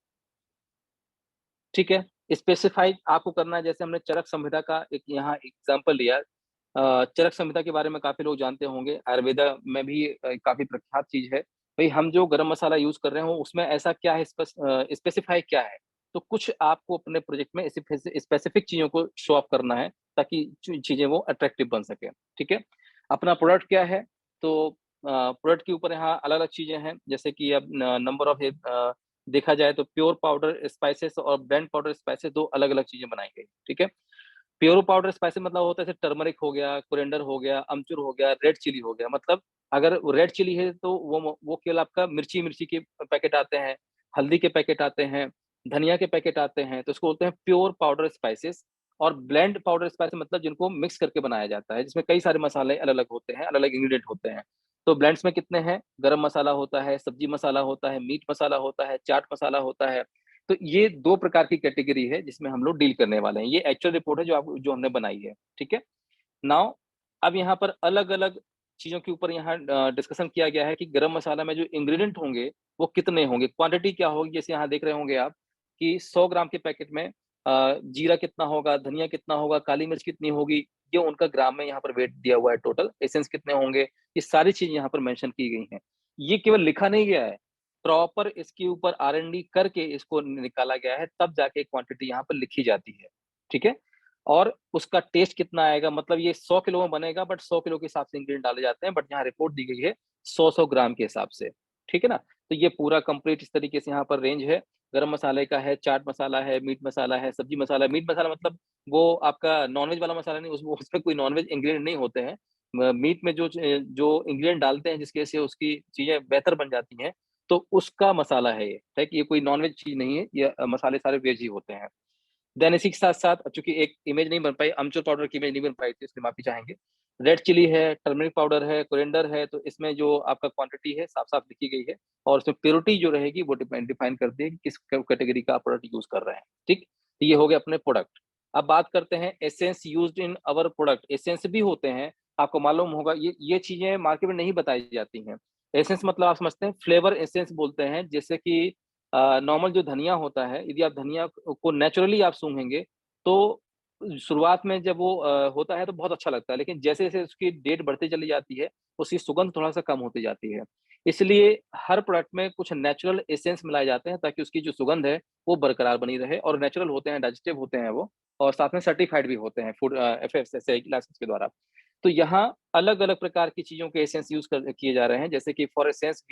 ठीक है? स्पेसिफाई आपको करना है, जैसे हमने चरक संहिता का एक यहाँ एग्ज़ाम्पल लिया। चरक संहिता के बारे में काफ़ी लोग जानते होंगे, आयुर्वेदा में भी काफ़ी प्रख्यात चीज़ है। भई हम जो गरम मसाला यूज़ कर रहे हो उसमें ऐसा क्या है, स्पेसिफाई क्या है? तो कुछ आपको अपने प्रोजेक्ट में स्पेसिफिक चीज़ों को शो ऑफ करना है, ताकि चीज़ें वो अट्रैक्टिव बन सकें, ठीक है? अपना प्रोडक्ट क्या है? तो प्रोडक्ट के ऊपर यहाँ अलग-अलग चीज़ें हैं, जैसे कि अब न नंबर ऑफ देखा जाए तो प्योर पाउडर स्पाइसेस और ब्लेंड पाउडर स्पाइसेस 2 अलग-अलग चीज़ें बनाई गई, ठीक है? प्योर पाउडर स्पाइसेस मतलब होता है जैसे टर्मरिक हो गया, कोरिएंडर हो गया, अमचूर हो गया, रेड चिली हो गया। मतलब अगर रेड चिली है तो वो केवल आपका मिर्ची-मिर्ची के पैकेट आते हैं, हल्दी के पैकेट आते हैं, धनिया के पैकेट आते हैं, तो इसको बोलते हैं प्योर पाउडर स्पाइसेस। और ब्लेंड पाउडर स्पाइसेस मतलब जिनको मिक्स करके बनाया जाता है, जिसमें कई सारे मसाले अलग-अलग होते हैं, अलग-अलग इंग्रीडिएंट होते हैं। तो ब्लेंड्स में कितने हैं? गरम मसाला होता है, सब्जी मसाला होता है, मीट मसाला होता है, चाट मसाला होता है। तो ये 2 प्रकार की कैटेगरी है जिसमें हम लोग डील करने वाले हैं। ये एक्चुअल रिपोर्ट है जो हमने बनाई है, ठीक है? नाउ अब यहाँ पर अलग-अलग चीज़ों के ऊपर यहाँ डिस्कशन किया गया है कि गरम मसाला में जो इंग्रीडिएंट होंगे, वो कितने होंगे? क्वांटिटी क्या होगी? जैसे यहाँ देख रहे होंगे आप कि 100 ग्राम के पैकेट में जीरा कितना होगा, धनिया कितना होगा, काली मिर्च कितनी होगी, ये उनका ग्राम में यहाँ पर वेट दिया हुआ है टोटल। एसेंस कितने होंगे, ये सारी चीज़ यहाँ पर मेंशन की गई हैं। ये केवल लिखा नहीं गया है, प्रॉपर इसके ऊपर R&D करके इसको निकाला गया है, तब जाके क्वांटिटी यहाँ पर लिखी जाती है, ठीक है? और उसका टेस्ट कितना आएगा, मतलब ये 100 किलो में बनेगा, बट 100 किलो के हिसाब से इंग्रीडिएंट डाले जाते हैं, बट यहाँ रिपोर्ट दी गई है 100-100 ग्राम के हिसाब से, ठीक है ना? तो ये पूरा कंप्लीट इस तरीके से यहाँ पर रेंज है, गरम मसाले का है, चाट मसाला है, मीट मसाला है, सब्जी मसाला है। मीट मसाला मतलब वो आपका नॉन-वेज वाला मसाला नहीं, उसमें कोई नॉन-वेज इंग्रीडिएंट नहीं होते हैं। मीट में जो इंग्रीडिएंट डालते हैं जिसकी वजह से उसकी चीज़ें बेहतर बन जाती हैं, तो उसका मसाला है ये, है कि ये कोई नॉन-वेज चीज़ नहीं है, ये मसाले सारे वेज ही होते हैं। देन इसी के साथ-साथ चूँकि एक इमेज नहीं बन पाई, अमचूर पाउडर की इमेज नहीं बन पाई थी, इसलिए माफ़ी चाहेंगे। रेड चिली है, टर्मरिक पाउडर है, कोरिएंडर है, तो इसमें जो आपका क्वांटिटी है साफ-साफ लिखी गई है और उसमें प्योरिटी जो रहेगी वो डिफाइन करती है कि किस कैटेगरी का आप प्रोडक्ट यूज़ कर रहे हैं, ठीक? तो ये हो गए अपने प्रोडक्ट। अब बात करते हैं essence used in our product. Essence भी होते हैं, आपको मालूम होगा ये चीज़ें मार्केट में नहीं बताई जाती हैं। एसेंस मतलब आप समझते हैं फ्लेवर एसेंस बोलते हैं, जैसे कि नॉर्मल जो धनिया होता है, यदि आप धनिया को नेचुरली आप सूंघेंगे, तो शुरुआत में जब वो होता है तो बहुत अच्छा लगता है, लेकिन जैसे-जैसे उसकी डेट बढ़ती चली जाती है, उसकी सुगंध थोड़ा-सा कम होती जाती है। इसलिए हर प्रोडक्ट में कुछ नेचुरल एसेंस मिलाए जाते हैं ताकि उसकी जो सुगंध है, वो बरकरार बनी रहे और नेचुरल होते हैं, डाइजेस्टिव होते हैं वो और साथ में सर्टिफाइड भी होते हैं फूड एफएसएसआई लाइसेंस के द्वारा। तो यहाँ अलग-अलग प्रकार की चीज़ों के एसेंस यूज़ कर किए जा रहे हैं, जैसे कि for essence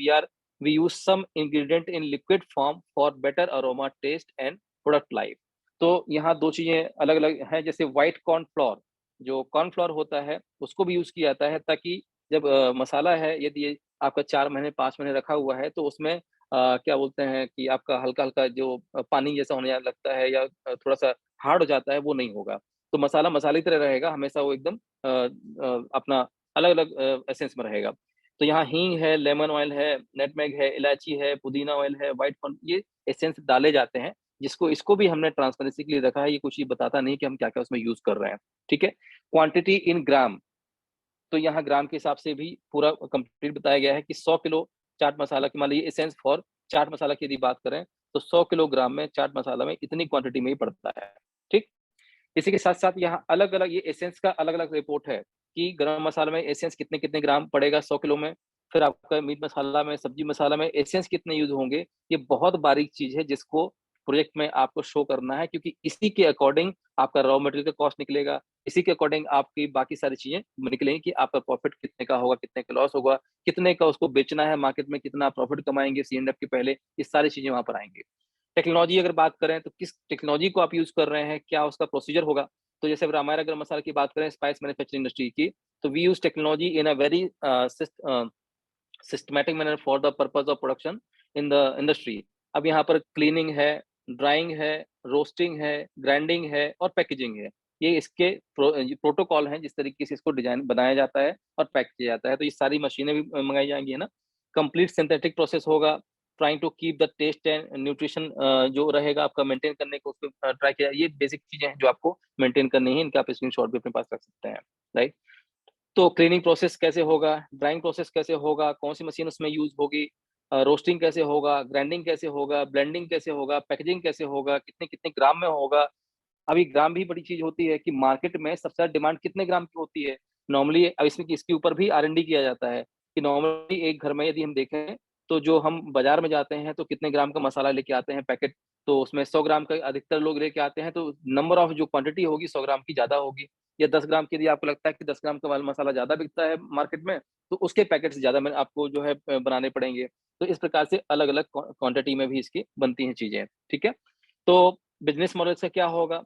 we use some ingredient in liquid form for better aroma, taste and product life. तो यहाँ 2 चीज़ें अलग-अलग हैं, जैसे व्हाइट कॉर्न फ्लोर, जो कॉर्न फ्लोर होता है, उसको भी यूज़ किया जाता है ताकि जब मसाला है, यदि ये आपका 4 महीने, 5 महीने रखा हुआ है, तो उसमें क्या बोलते हैं कि आपका हल्का-हल्का जो पानी जैसा होने लगता है या थोड़ा-सा हार्ड हो जाता है, वो नहीं होगा। तो मसाला मसाले की तरह रहेगा, हमेशा वो एकदम अपना अलग-अलग एसेंस में रहेगा। तो यहाँ हींग है, लेमन ऑयल है, नटमेग है, इलायची है, पुदीना ऑयल है, व्हाइट कॉर्न ये एसेंस डाले जाते हैं, जिसको इसको भी हमने ट्रांसपेरेंसी के लिए रखा है, ये कुछ ये बताता नहीं कि हम क्या-क्या उसमें यूज़ कर रहे हैं, ठीक है? क्वांटिटी इन ग्राम, तो यहाँ ग्राम के हिसाब से भी पूरा कंप्लीट बताया गया है कि 100 किलो चाट मसाला की मान लीजिए एसेंस फॉर चाट मसाला की यदि बात करें, तो 100 किलोग्राम में चाट मसाला में इतनी क्वांटिटी में ही पड़ता है, ठीक? इसी के साथ-साथ यहाँ अलग-अलग ये एसेंस का अलग-अलग रिपोर्ट है कि गरम मसाला में एसेंस कितने-कितने ग्राम पड़ेगा 100 किलो में, फिर आपका मीट मसाला में, सब्जी मसाला में एसेंस कितने यूज़ होंगे, ये बहुत बारीक चीज़ है जिसको प्रोजेक्ट में आपको शो करना है क्योंकि इसी के अकॉर्डिंग आपका रॉ मटेरियल का कॉस्ट निकलेगा, इसी के अकॉर्डिंग आपकी बाकी सारी चीज़ें निकलेंगी कि आपका प्रॉफिट कितने का होगा, कितने का लॉस होगा, कितने का उसको बेचना है मार्केट में, कितना प्रॉफिट कमाएँगे सी एंड एफ के पहले, ये सारी चीज़ें वहाँ पर आएँगी। टेक्नोलॉजी अगर बात करें तो किस टेक्नोलॉजी को आप यूज़ कर रहे हैं, क्या उसका प्रोसीजर होगा? तो जैसे अगर हमारा गरम मसाला की बात करें स्पाइस मैन्युफैक्चरिंग इंडस्ट्री की, तो we use technology in a very systematic manner for the purpose of production in the industry. अब यहाँ पर क्लीनिंग है, ड्राइंग है, रोस्टिंग है, ग्राइंडिंग है और पैकेजिंग है। ये इसके ये प्रोटोकॉल हैं जिस तरीके से इसको डिज़ाइन बनाया जाता है और पैक किया जाता है। तो ये सारी मशीनें भी मँगाई जाएँगी, है ना? कंप्लीट सिंथेटिक प्रोसेस होगा, trying to keep the taste and nutrition जो रहेगा आपका मेंटेन करने को उसको ट्राई किया ये बेसिक चीज़ें हैं जो आपको मेंटेन करनी है, इनका आप स्क्रीनशॉट भी अपने पास रख सकते हैं, राइट? तो क्लीनिंग प्रोसेस कैसे होगा, ड्राइंग प्रोसेस कैसे होगा, कौन-सी मशीन उसमें यूज़ होगी, रोस्टिंग कैसे होगा, ग्राइंडिंग कैसे होगा, ब्लेंडिंग कैसे होगा, पैकेजिंग कैसे होगा, कितने-कितने ग्राम में होगा। अभी ग्राम भी बड़ी चीज़ होती है कि मार्केट में सबसे ज़्यादा डिमांड कितने ग्राम की होती है। नॉर्मली अब इसमें इसके ऊपर भी आर-एन-डी किया जाता है कि नॉर्मली एक घर में यदि हम देखें, तो जो हम बाज़ार में जाते हैं तो कितने ग्राम का मसाला लेके आते हैं पैकेट, तो उसमें 100 ग्राम का अधिकतर लोग लेके आते हैं, तो नंबर ऑफ जो क्वांटिटी होगी 100 ग्राम की ज़्यादा होगी या 10 ग्राम की यदि आपको लगता है कि 10 ग्राम का मसाला ज़्यादा बिकता है मार्केट में, तो उसके पैकेट्स ज़्यादा में आपको जो है बनाने पड़ेंगे। तो इस प्रकार से अलग-अलग क्वांटिटी में भी इसकी बनती हैं चीज़ें, ठीक है? तो बिज़नेस मॉडल से क्या होगा?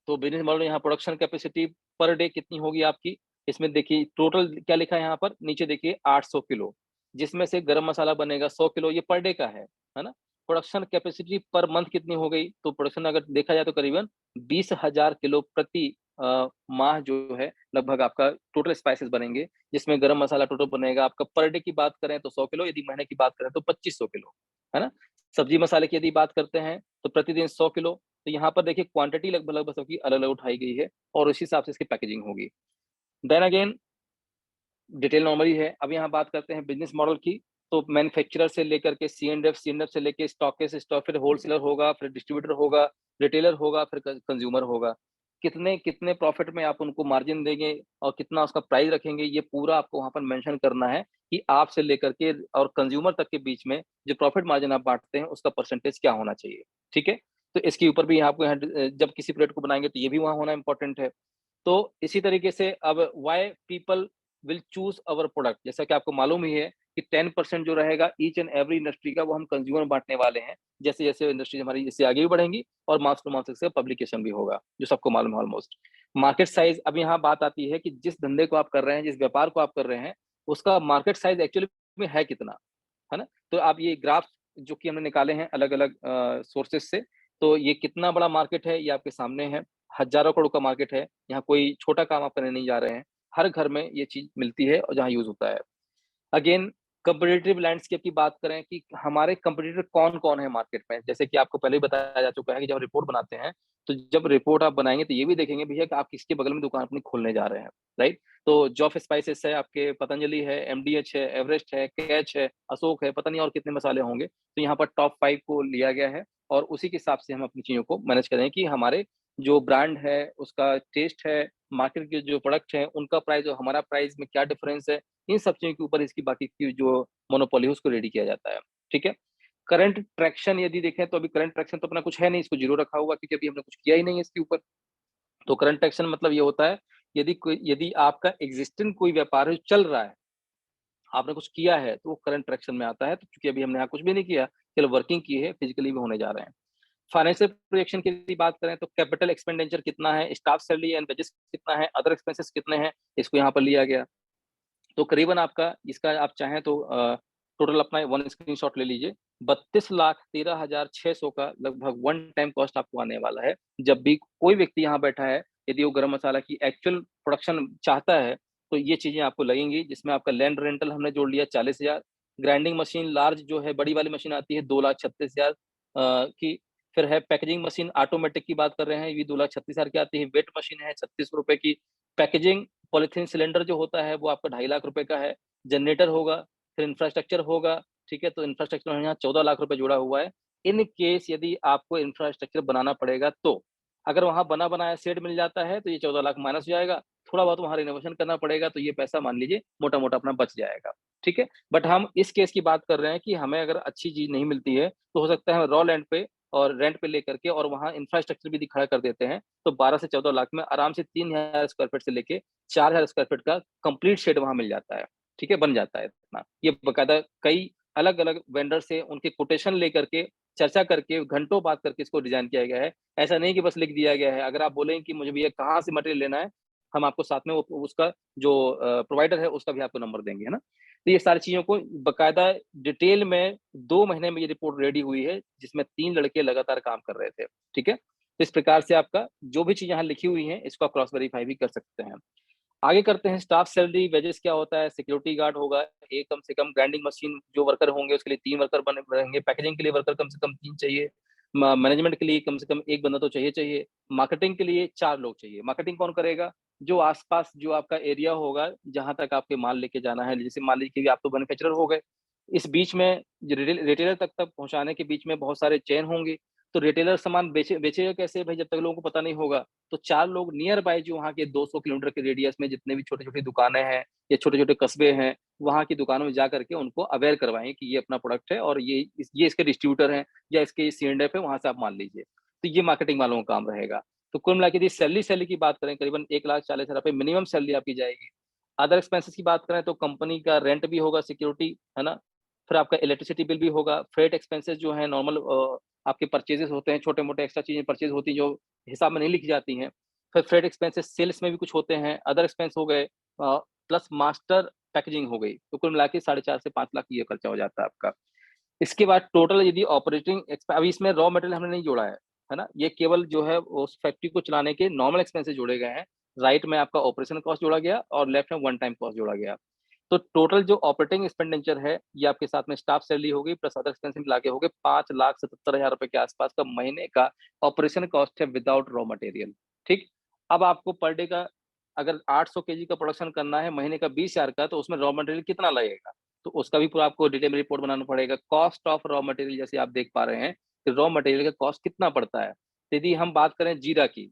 तो बिज़नेस मॉडल यहाँ प्रोडक्शन कैपेसिटी पर डे कितनी होगी आपकी? इसमें देखिए टोटल क्या लिखा है यहाँ पर? नीचे देखिए 800 किलो, जिसमें से गरम मसाला बनेगा 100 किलो ये पर डे का है ना? प्रोडक्शन कैपेसिटी पर मंथ कितनी हो गई? तो प्रोडक्शन अगर देखा जाए तो करीबन 20,000 किलो प्रति माह जो है लगभग आपका टोटल स्पाइसेस बनेंगे, जिसमें गरम मसाला टोटल बनेगा आपका पर डे की बात करें तो 100 किलो, यदि महीने की बात करें तो 2500 किलो, है ना? सब्जी मसाले की यदि बात करते हैं, तो प्रतिदिन 100 किलो, तो यहाँ पर देखिए क्वांटिटी लगभग-लगभग सबकी अलग-अलग उठाई गई है और उसी हिसाब से इसकी पैकेजिंग होगी। देन अगेन डिटेल नॉर्मली है। अब यहाँ बात करते हैं बिज़नेस मॉडल की, तो मैन्युफैक्चरर से लेकर के सी एंड एफ से लेके स्टॉकिस्ट स्टॉक फिर होलसेलर होगा, फिर डिस्ट्रीब्यूटर होगा, रिटेलर होगा, फिर कंज्यूमर होगा। कितने प्रॉफिट में आप उनको मार्जिन देंगे और कितना उसका प्राइस रखेंगे, ये पूरा आपको वहाँ पर मेंशन करना है कि आप से लेकर के और कंज्यूमर तक के बीच में जो प्रॉफिट मार्जिन आप बाँटते हैं, उसका परसेंटेज क्या होना चाहिए, ठीक है? तो इसके ऊपर भी आपको यहाँ जब किसी प्रोडक्ट को बनाएँगे तो ये भी वहाँ होना इम्पोर्टेंट है। तो इसी तरीके से अब why people will choose our product, जैसा कि आपको मालूम ही है कि 10% जो रहेगा ईच एंड एवरी इंडस्ट्री का वो हम कंज्यूमर बाँटने वाले हैं। जैसे-जैसे इंडस्ट्री हमारी इससे आगे भी बढ़ेंगी और मास टू मास इसका पब्लिकेशन भी होगा, जो सबको मालूम है ऑलमोस्ट। मार्केट साइज़ अब यहाँ बात आती है कि जिस धंधे को आप कर रहे हैं, जिस व्यापार को आप कर रहे हैं, उसका मार्केट साइज़ एक्चुअली में है कितना, है ना? तो आप ये ग्राफ जो कि हमने निकाले हैं अलग-अलग सोर्सेज़ से, तो ये कितना बड़ा मार्केट है, ये आपके सामने है। हज़ारों करोड़ का मार्केट है, यहाँ कोई छोटा काम आप करने नहीं जा रहे हैं। हर घर में ये चीज मिलती है और जहाँ यूज होता है। अगेन कंपटीटिव लैंडस्केप की बात करें कि हमारे कंपटीटर कौन कौन है मार्केट में, जैसे कि आपको पहले ही बताया जा चुका है कि जब रिपोर्ट बनाते हैं तो जब रिपोर्ट आप बनाएंगे तो ये भी देखेंगे भैया कि आप किसके बगल में दुकान अपनी खोलने जा रहे हैं, राइट। तो जॉफ स्पाइसेस है, आपके पतंजलि है, एमडीएच है, एवरेस्ट है, कैच है, अशोक है, पता नहीं और कितने मसाले होंगे, तो यहाँ पर टॉप 5 को लिया गया है और उसी के हिसाब से हम अपनी चीजों को मैनेज करें कि हमारे जो ब्रांड है उसका टेस्ट है, मार्केट के जो प्रोडक्ट है उनका प्राइस और हमारा प्राइस में क्या डिफरेंस है, इन सब चीजों के ऊपर इसकी बाकी की जो मोनोपोली है उसको रेडी किया जाता है। ठीक है। करंट ट्रैक्शन यदि देखें तो अभी करंट ट्रैक्शन तो अपना कुछ है नहीं, इसको जीरो रखा हुआ क्योंकि अभी हमने कुछ किया ही नहीं है इसके ऊपर। तो करंट ट्रैक्शन मतलब ये होता है यदि आपका एग्जिस्टिंग कोई व्यापार है जो चल रहा है, आपने कुछ किया है तो वो करंट ट्रैक्शन में आता है। तो क्योंकि अभी हमने यहाँ कुछ भी नहीं किया, केवल वर्किंग की है, फिजिकली भी होने जा रहे हैं। फाइनेंशियल प्रोजेक्शन की यदि बात करें तो कैपिटल एक्सपेंडिचर कितना है, स्टाफ सैलरी एंड वेजेस कितना है, अदर एक्सपेंसेस कितने हैं, इसको यहाँ पर लिया गया। तो करीबन आपका इसका आप चाहें तो टोटल अपना वन स्क्रीनशॉट ले लीजिए। 32,13,600 का लगभग वन टाइम कॉस्ट आपको आने वाला है। जब भी कोई व्यक्ति यहाँ बैठा है, यदि वो गरम मसाला की एक्चुअल प्रोडक्शन चाहता है तो ये चीजें आपको लगेंगी, जिसमें आपका लैंड रेंटल हमने जोड़ लिया 40,000, ग्राइंडिंग मशीन लार्ज जो है बड़ी वाली मशीन आती है 2,36,000 की। फिर है पैकेजिंग मशीन ऑटोमेटिक की बात कर रहे हैं, ये 2,36,000 की आती है। वेट मशीन है 36 रुपए की। पैकेजिंग पॉलिथीन सिलेंडर जो होता है वो आपका 2.5 लाख रुपए का है। जनरेटर होगा, फिर इंफ्रास्ट्रक्चर होगा, ठीक है। तो इंफ्रास्ट्रक्चर यहाँ 14 लाख रुपए जुड़ा हुआ है। इन केस यदि आपको इंफ्रास्ट्रक्चर बनाना पड़ेगा तो अगर वहां बना बनाया सेट मिल जाता है तो ये 14 लाख माइनस हो जाएगा। थोड़ा बहुत वहां रिनोवेशन करना पड़ेगा तो ये पैसा मान लीजिए मोटा मोटा अपना बच जाएगा। ठीक है। बट हम इस केस की बात कर रहे हैं कि हमें अगर अच्छी चीज नहीं मिलती है तो हो सकता है रॉ लैंड पे और रेंट पे लेकर के और वहां इंफ्रास्ट्रक्चर भी खड़ा कर देते हैं, तो 12 से 14 लाख में आराम से 3,000 स्क्वायर फीट से लेके 4,000 स्क्वायर फीट का कंप्लीट शेड वहां मिल जाता है। ठीक है, बन जाता है इतना। ये बकायदा कई अलग अलग वेंडर से उनके कोटेशन लेकर के चर्चा करके घंटों बात करके इसको डिजाइन किया गया है। ऐसा नहीं कि बस लिख दिया गया है। अगर आप बोलेंगे कि मुझे भैया कहाँ से मटेरियल लेना है, हम आपको साथ में उसका जो प्रोवाइडर है उसका भी आपको नंबर देंगे, है ना। तो ये सारी चीजों को बकायदा डिटेल में 2 महीने में ये रिपोर्ट रेडी हुई है, जिसमें 3 लड़के लगातार काम कर रहे थे। ठीक है। तो इस प्रकार से आपका जो भी चीज यहाँ लिखी हुई है इसको आप क्रॉस वेरीफाई भी कर सकते हैं। आगे करते हैं स्टाफ सैलरी वेजेस क्या होता है। सिक्योरिटी गार्ड होगा एक, कम से कम ग्राइंडिंग मशीन जो वर्कर होंगे उसके लिए 3 वर्कर बने रहेंगे। पैकेजिंग के लिए वर्कर कम से कम 3 चाहिए। मैनेजमेंट के लिए कम से कम एक बंदा तो चाहिए। मार्केटिंग के लिए 4 लोग चाहिए। मार्केटिंग कौन करेगा? जो आसपास जो आपका एरिया होगा जहां तक आपके माल लेके जाना है, जैसे मान लीजिए कि आप तो मैन्युफैक्चरर हो गए, इस बीच में रिटेलर तक तक पहुंचाने के बीच में बहुत सारे चेन होंगे। तो रिटेलर सामान बेचेगा कैसे भाई, जब तक लोगों को पता नहीं होगा। तो 4 लोग नियर बाय जो वहाँ के 200 किलोमीटर के रेडियस में जितने भी छोटी छोटी दुकानें हैं या छोटे छोटे कस्बे हैं, वहाँ की दुकानों में जा करके उनको अवेयर करवाएं कि ये अपना प्रोडक्ट है और ये इसके डिस्ट्रीब्यूटर हैं या इसके C&F है, वहां से आप मान लीजिए। तो ये मार्केटिंग वालों का काम रहेगा। तो कुल मिला के यदि सैलरी की बात करें, करीबन 1,40,000 रुपए मिनिमम सैलरी आपकी जाएगी। अदर एक्सपेंसेस की बात करें तो कंपनी का रेंट भी होगा, सिक्योरिटी, है ना। फिर आपका इलेक्ट्रिसिटी बिल भी होगा। फ्रेट एक्सपेंसेस जो है नॉर्मल आपके परचेजेस होते हैं, छोटे मोटे एक्स्ट्रा चीजें परचेज होती हैं जो हिसाब में नहीं लिखी जाती हैं। फिर फ्रेट एक्सपेंसेस सेल्स में भी कुछ होते हैं। अदर एक्सपेंस हो गए प्लस मास्टर पैकेजिंग हो गई, तो कुल मिला के 4.5 से 5 लाख ये खर्चा हो जाता है आपका। इसके बाद टोटल यदि ऑपरेटिंग अभी इसमें रॉ मटेरियल हमने नहीं जोड़ा है ना। ये केवल जो है उस फैक्ट्री को चलाने के नॉर्मल एक्सपेंसेस जोड़े गए हैं। राइट में आपका ऑपरेशन कॉस्ट जोड़ा गया और लेफ्ट में वन टाइम कॉस्ट जोड़ा गया। तो टोटल जो ऑपरेटिंग एक्सपेंडिचर है ये आपके साथ में स्टाफ सैलरी होगी प्लस अदर एक्सपेंस मिला के हो गए 5,77,000 रुपए के आसपास का महीने का ऑपरेशन कॉस्ट है विदाउट रॉ मटेरियल। ठीक। अब आपको पर डे का अगर 800 केजी का प्रोडक्शन करना है महीने का 20,000 का, तो उसमें रॉ मटेरियल कितना लगेगा, तो उसका भी पूरा आपको डिटेल में रिपोर्ट बनाना पड़ेगा। कॉस्ट ऑफ रॉ मटेरियल जैसे आप देख पा रहे हैं कि रॉ मटेरियल का कॉस्ट कितना पड़ता है। तो यदि हम बात करें जीरा की,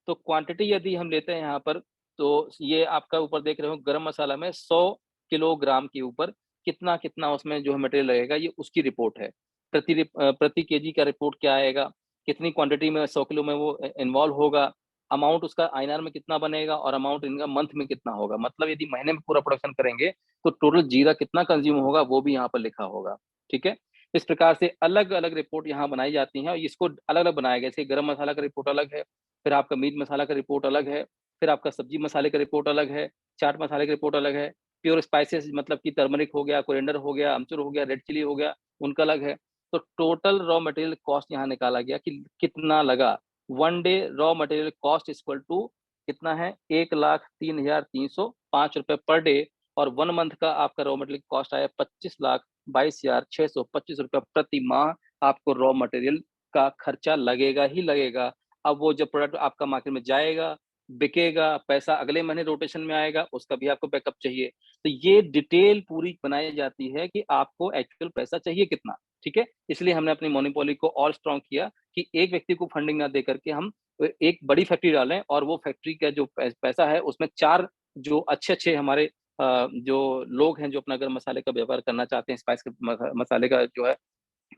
तो क्वांटिटी यदि हम लेते हैं यहाँ पर, तो ये आपका ऊपर देख रहे हो गरम मसाला में 100 किलोग्राम के ऊपर कितना कितना उसमें जो है मटेरियल लगेगा, ये उसकी रिपोर्ट है। प्रति केजी का रिपोर्ट क्या आएगा, कितनी क्वांटिटी में 100 किलो में वो इन्वॉल्व होगा, अमाउंट उसका आईएनआर में कितना बनेगा और अमाउंट इनका मंथ में कितना होगा। मतलब यदि महीने में पूरा प्रोडक्शन करेंगे तो टोटल जीरा कितना कंज्यूम होगा वो भी यहाँ पर लिखा होगा। ठीक है। इस प्रकार से अलग अलग रिपोर्ट यहाँ बनाई जाती हैं और इसको अलग अलग बनाया गया। जैसे गरम मसाला का रिपोर्ट अलग है, फिर आपका मीट मसाला का रिपोर्ट अलग है, फिर आपका सब्जी मसाले का रिपोर्ट अलग है, चाट मसाले का रिपोर्ट अलग है, प्योर स्पाइसेस मतलब कि टर्मरिक हो गया, कोरिएंडर हो गया, अमचूर हो गया, रेड चिली हो गया, उनका अलग है। तो टोटल रॉ मटेरियल कॉस्ट यहाँ निकाला गया कि कितना लगा। One day raw material cost equal to कितना है, 1,03,300 ₹5 पर डे, और 1 मंथ का आपका रॉ मटेरियल कॉस्ट आया 25,22,625 रुपये प्रति माह आपको रॉ मटेरियल का खर्चा लगेगा ही लगेगा। अब वो जब प्रोडक्ट आपका मार्केट में जाएगा, बिकेगा, पैसा अगले महीने रोटेशन में आएगा, उसका भी आपको बैकअप चाहिए। तो ये डिटेल पूरी बनाई जाती है कि आपको एक्चुअल पैसा चाहिए कितना, ठीक है? इसलिए हमने अपनी मोनोपोली को और स्ट्रॉन्ग किया कि एक व्यक्ति को फंडिंग ना दे करके हम एक बड़ी फैक्ट्री डालें, और वो फैक्ट्री का जो पैसा है उसमें 4 जो अच्छे-अच्छे हमारे जो लोग हैं जो अपना गरम मसाले का व्यापार करना चाहते हैं, स्पाइस के मसाले का जो है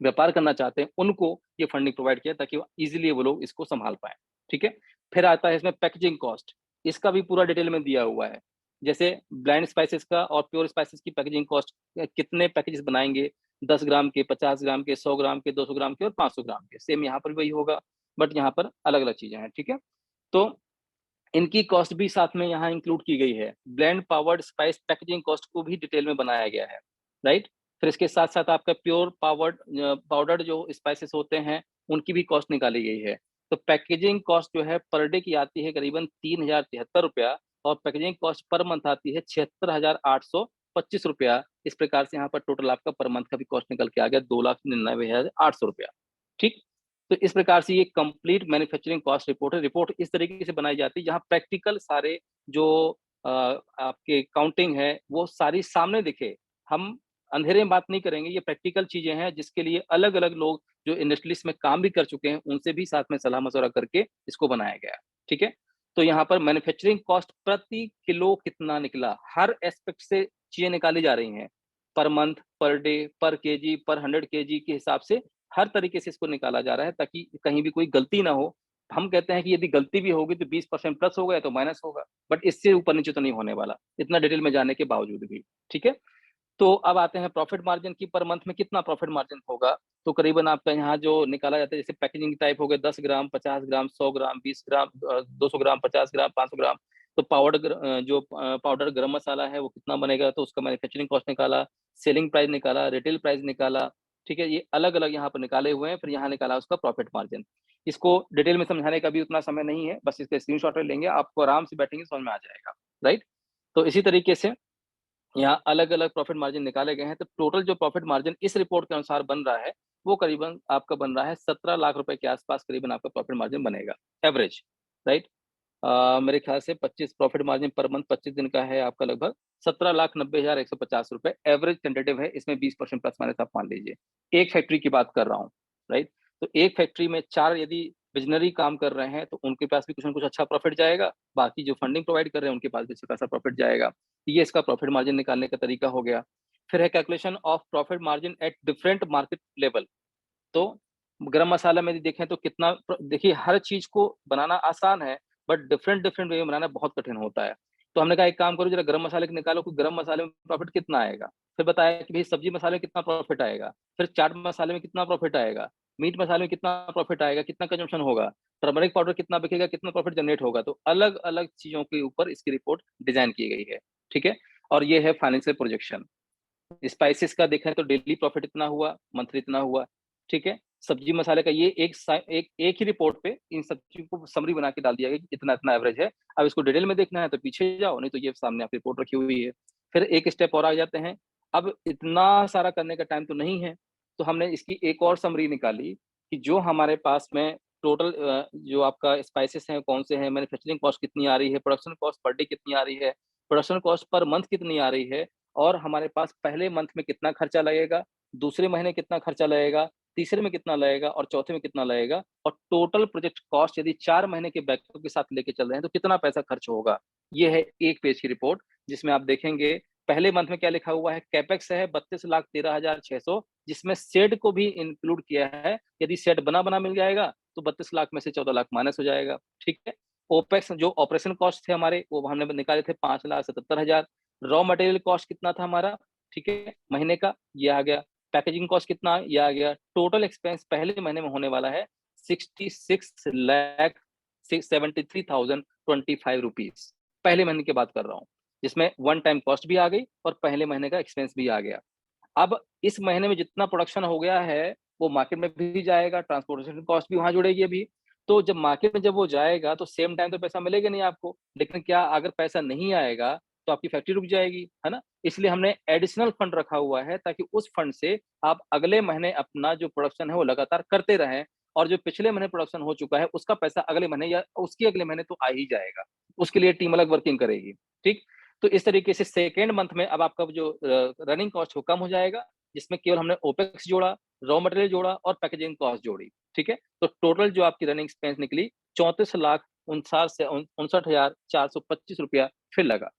व्यापार करना चाहते हैं, उनको ये फंडिंग प्रोवाइड किया ताकि ईज़िली वो लोग इसको सँभाल पाएँ, ठीक है? फिर आता है इसमें पैकेजिंग कॉस्ट, इसका भी पूरा डिटेल में दिया हुआ है। जैसे ब्लेंड स्पाइसेस का और प्योर स्पाइसेस की पैकेजिंग कॉस्ट, कितने पैकेजेस बनाएँगे, 10 ग्राम के, 50 ग्राम के, 100 ग्राम के, 200 ग्राम के और 500 ग्राम के। सेम यहाँ पर भी वही होगा, बट यहाँ पर अलग-अलग चीज़ें हैं, ठीक है? तो इनकी कॉस्ट भी साथ में यहाँ इंक्लूड की गई है। Blend powered spice packaging cost को भी डिटेल में बनाया गया है, राइट? फिर इसके साथ-साथ आपका प्योर पाउडर्ड जो स्पाइसेस होते हैं, उनकी भी कॉस्ट निकाली गई है। तो पैकेजिंग कॉस्ट जो है पर डे की आती है करीबन ₹3073, और पैकेजिंग कॉस्ट पर मंथ आती है ₹76,825। इस प्रकार से यहाँ पर टोटल आपका पर मंथ का भी कॉस्ट निकल के आ गया ₹2,99,800, ठीक? तो इस प्रकार से ये कंप्लीट मैन्युफैक्चरिंग कॉस्ट रिपोर्ट है। रिपोर्ट इस तरीके से बनाई जाती है जहाँ प्रैक्टिकल सारे जो आपके काउंटिंग है वो सारी सामने दिखे। हम अंधेरे में बात नहीं करेंगे, ये प्रैक्टिकल चीज़ें हैं जिसके लिए अलग-अलग लोग जो इंडस्ट्रीज़ में काम भी कर चुके हैं, उनसे भी साथ में सलाह-मशवरा करके इसको बनाया गया है। ठीक है? तो यहाँ पर मैन्युफैक्चरिंग कॉस्ट प्रति किलो कितना निकला, हर एस्पेक्ट से चीज़ें निकाली जा रही हैं। पर मंथ, पर डे, पर केजी, पर 100 केजी के हिसाब से हर तरीके से इसको निकाला जा रहा है ताकि कहीं भी कोई गलती ना हो। हम कहते हैं कि यदि गलती भी होगी तो 20% प्लस होगा या तो माइनस होगा, बट इससे ऊपर-नीचे तो नहीं होने वाला, इतना डिटेल में जानने के बावजूद भी। ठीक है? तो अब आते हैं प्रॉफिट मार्जिन की, पर मंथ में कितना प्रॉफिट मार्जिन होगा? तो करीबन आपका यहाँ जो निकाला जाता है, जैसे पैकेजिंग टाइप हो गए 10 ग्राम, 50 ग्राम, 100 ग्राम, 20 ग्राम 200 ग्राम, 50 ग्राम, 500 ग्राम। तो पाउडर गरम मसाला है वो कितना बनेगा, तो उसका मैन्युफैक्चरिंग कॉस्ट निकाला, सेलिंग प्राइस निकाला, रिटेल प्राइस निकाला, ठीक है? ये अलग-अलग यहाँ पर निकाले हुए हैं, फिर यहाँ निकाला उसका प्रॉफिट मार्जिन। इसको डिटेल में समझाने का भी उतना समय नहीं है, बस इसका स्क्रीनशॉट ले लेंगे, आपको आराम से बैठेंगे समझ में आ जाएगा, राइट? तो इसी तरीके से यहाँ अलग-अलग प्रॉफिट मार्जिन निकाले गए हैं, तो टोटल जो प्रॉफिट मार्जिन इस रिपोर्ट के अनुसार बन रहा है, वो करीबन आपका बन रहा है 17 लाख रुपए के आस-पास करीबन आपका प्रॉफिट मार्जिन बनेगा, एवरेज, राइट? मेरे ख्याल से 25 प्रॉफिट मार्जिन पर मंथ 25 दिन का है आपका लगभग 17,90,150 रुपए एवरेज टेंटेटिव है, इसमें 20% प्लस माइनस आप मान लीजिए। एक फैक्ट्री की बात कर रहा हूँ, राइट? तो एक फैक्ट्री में 4 यदि विज़नरी काम कर रहे हैं, तो उनके पास भी कुछ न कुछ अच्छा प्रॉफिट जाएगा, बाकी जो फंडिंग प्रोवाइड कर रहे हैं, उनके पास भी अच्छा खासा प्रॉफिट जाएगा। ये इसका प्रॉफिट मार्जिन निकालने का तरीका हो गया। फिर है calculation of profit margin at different market level. तो गरम मसाला में यदि देखें तो कितना देखिए हर चीज़ को बनाना आसान है, बट डिफरेंट डिफरेंट वे में बनाना बहुत कठिन होता है। तो हमने कहा एक काम करो, ज़रा गरम मसाले को निकालो कि गरम मसाले में प्रॉफिट कितना आएगा? फिर बताया कि भई सब्ज़ी मसाले में कितना प्रॉफिट आएगा? फिर चाट मसाले में कितना प्रॉफिट आएगा? मीट मसाले में कितना प्रॉफिट आएगा? कितना कंजम्पशन होगा? टर्मरिक पाउडर कितना बिकेगा? कितना प्रॉफिट जनरेट होगा? तो अलग-अलग चीज़ों के ऊपर इसकी रिपोर्ट डिज़ाइन की गई है। ठीक है? और ये है फाइनेंशियल प्रोजेक्शन। स्पाइसेस का देखें तो डेली प्रॉफिट इतना हुआ, मंथली इतना हुआ, ठीक है? सब्जी मसाले का ये एक ही रिपोर्ट पे इन सब चीज़ों को समरी बना के डाल दिया गया कि इतना-इतना एवरेज है। अब इसको डिटेल में देखना है तो पीछे जाओ, नहीं तो ये सामने आपकी रिपोर्ट रखी हुई है। फिर एक स्टेप और आ जाते हैं। अब इतना सारा करने का टाइम तो नहीं है, तो हमने इसकी एक और समरी निकाली कि जो हमारे पास में टोटल जो आपका स्पाइसेस हैं, कौन से हैं, मैन्युफैक्चरिंग कॉस्ट कितनी आ रही है, प्रोडक्शन कॉस्ट पर डे कितनी आ रही है, प्रोडक्शन कॉस्ट पर मंथ कितनी आ रही है, और हमारे पास पहले मंथ में कितना खर्चा लगेगा, दूसरे महीने कितना खर्चा लगेगा, तीसरे में कितना लगेगा और चौथे में कितना लगेगा, और टोटल प्रोजेक्ट कॉस्ट यदि 4 महीने के बैकअप के साथ लेके चल रहे हैं तो कितना पैसा खर्च होगा। ये है 1 पेज की रिपोर्ट जिसमें आप देखेंगे पहले मंथ में क्या लिखा हुआ है, कैपेक्स है 32,13,600, जिसमें शेड को भी इंक्लूड किया है। यदि शेड बना-बना मिल जाएगा तो 32 लाख में से 14 लाख माइनस हो जाएगा, ठीक है? ओपेक्स जो ऑपरेशन कॉस्ट थे हमारे वो हमने निकाले थे 5,77,000। रॉ मटेरियल कॉस्ट कितना था हमारा, ठीक है, महीने का, ये आ गया। पैकेजिंग कॉस्ट कितना, ये आ गया। टोटल एक्सपेंस पहले महीने में होने वाला है 66,73,025 रुपीज़। पहले महीने की बात कर रहा हूँ, जिसमें वन टाइम कॉस्ट भी आ गई और पहले महीने का एक्सपेंस भी आ गया। अब इस महीने में जितना प्रोडक्शन हो गया है, वो मार्केट में भी जाएगा, ट्रांसपोर्टेशन कॉस्ट भी वहाँ जुड़ेगी अभी। तो जब मार्केट में जब वो जाएगा, तो सेम टाइम तो पैसा मिलेगा नहीं आपको। लेकिन क्या अगर पैसा नहीं आएगा, तो आपकी फैक्ट्री रुक जाएगी, है ना? इसलिए हमने एडिशनल फंड रखा हुआ है ताकि उस फंड से आप अगले महीने अपना जो प्रोडक्शन है वो लगातार करते रहें, और जो पिछले महीने प्रोडक्शन हो चुका है उसका पैसा अगले महीने या उसके अगले महीने तो आ ही जाएगा। उसके लिए टीम अलग वर्किंग करेगी, ठीक? तो इस तरीके से सेकंड मंथ में अब आपका जो रनिंग कॉस्ट वो कम हो जाएगा, जिसमें केवल हमने ओपेक्स जोड़ा, रॉ मटेरियल जोड़ा और पैकेजिंग कॉस्ट जोड़ी, ठीक है? तो टोटल जो आपकी रनिंग एक्सपेंस निकली 34,59,425 रुपया फिर लगा।